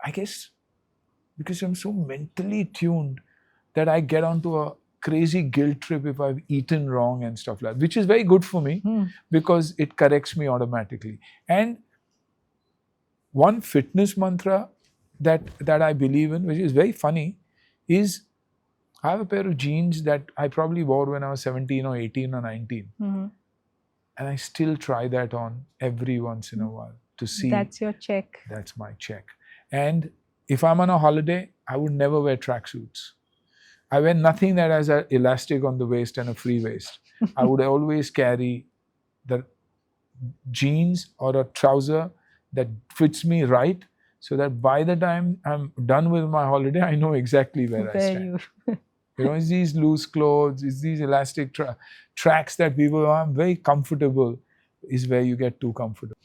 [SPEAKER 1] I guess because I'm so mentally tuned that I get onto a crazy guilt trip if I've eaten wrong and stuff like that, which is very good for me because it corrects me automatically. And one fitness mantra that I believe in, which is very funny, is I have a pair of jeans that I probably wore when I was 17 or 18 or 19. And I still try that on every once in a while to see.
[SPEAKER 2] That's your check.
[SPEAKER 1] That's my check. And if I'm on a holiday, I would never wear tracksuits. I wear nothing that has an elastic on the waist and a free waist. I would always carry the jeans or a trouser that fits me right, so that by the time I'm done with my holiday, I know exactly where I stand. It's these loose clothes, it's these elastic tracks that people are very comfortable, is where you get too comfortable.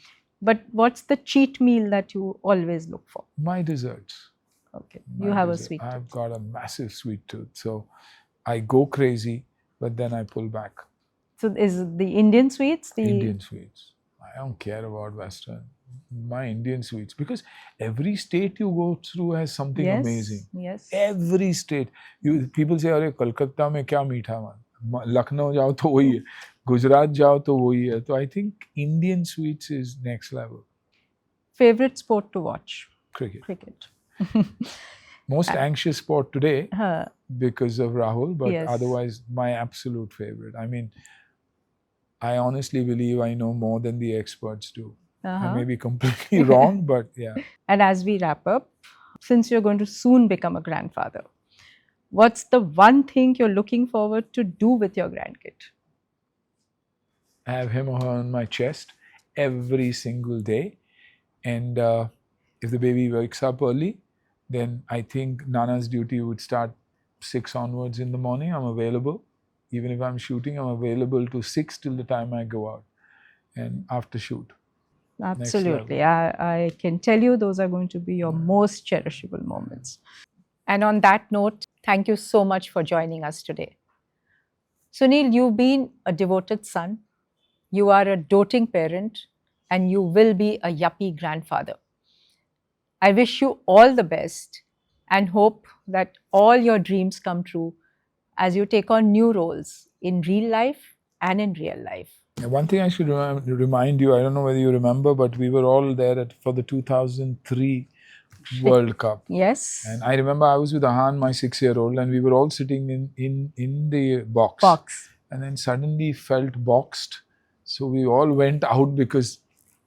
[SPEAKER 2] But what's the cheat meal that you always look for?
[SPEAKER 1] My desserts.
[SPEAKER 2] Okay. You have a sweet tooth.
[SPEAKER 1] I've got a massive sweet tooth. So I go crazy, but then I pull back.
[SPEAKER 2] So is the Indian sweets?
[SPEAKER 1] Indian sweets. I don't care about Western. My Indian sweets. Because every state you go through has something amazing.
[SPEAKER 2] Yes.
[SPEAKER 1] Every state. People say, "Arey, Kolkata mein kya meetha man? Lucknow jao to wahi hai. Gujarat jao to wahi hai." So I think Indian sweets is next level.
[SPEAKER 2] Favorite sport to watch?
[SPEAKER 1] Cricket. Most anxious sport today because of Rahul, but otherwise my absolute favorite. I mean, I honestly believe I know more than the experts do. I may be completely wrong, but yeah.
[SPEAKER 2] And as we wrap up, since you're going to soon become a grandfather, what's the one thing you're looking forward to do with your grandkid?
[SPEAKER 1] I have him or her on my chest every single day. And if the baby wakes up early, then I think Nana's duty would start 6 onwards in the morning. I'm available. Even if I'm shooting, I'm available to 6 till the time I go out and after shoot.
[SPEAKER 2] Absolutely. I can tell you those are going to be your most cherishable moments. And on that note, thank you so much for joining us today. Sunil, you've been a devoted son, you are a doting parent, and you will be a yuppie grandfather. I wish you all the best and hope that all your dreams come true as you take on new roles in real life and in real life.
[SPEAKER 1] One thing I should remind you, I don't know whether you remember, but we were all there for the 2003 World Cup.
[SPEAKER 2] Yes.
[SPEAKER 1] And I remember I was with Ahan, my 6-year-old, and we were all sitting in the box. And then suddenly felt boxed. So we all went out because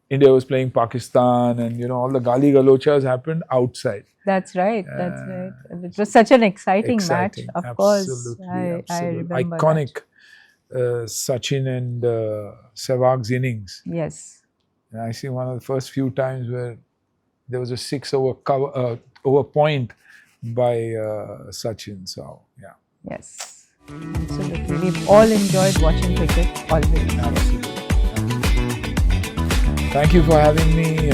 [SPEAKER 1] India was playing Pakistan, and all the gali galochas happened outside.
[SPEAKER 2] That's right. That's right. It was such an exciting match. Of course,
[SPEAKER 1] absolutely.
[SPEAKER 2] I remember
[SPEAKER 1] iconic Sachin and Sehwag's innings.
[SPEAKER 2] Yes.
[SPEAKER 1] And I see one of the first few times where there was a 6 over point by Sachin. So yeah.
[SPEAKER 2] Yes. Absolutely. We've all enjoyed watching cricket always.
[SPEAKER 1] Absolutely. Thank you for having me.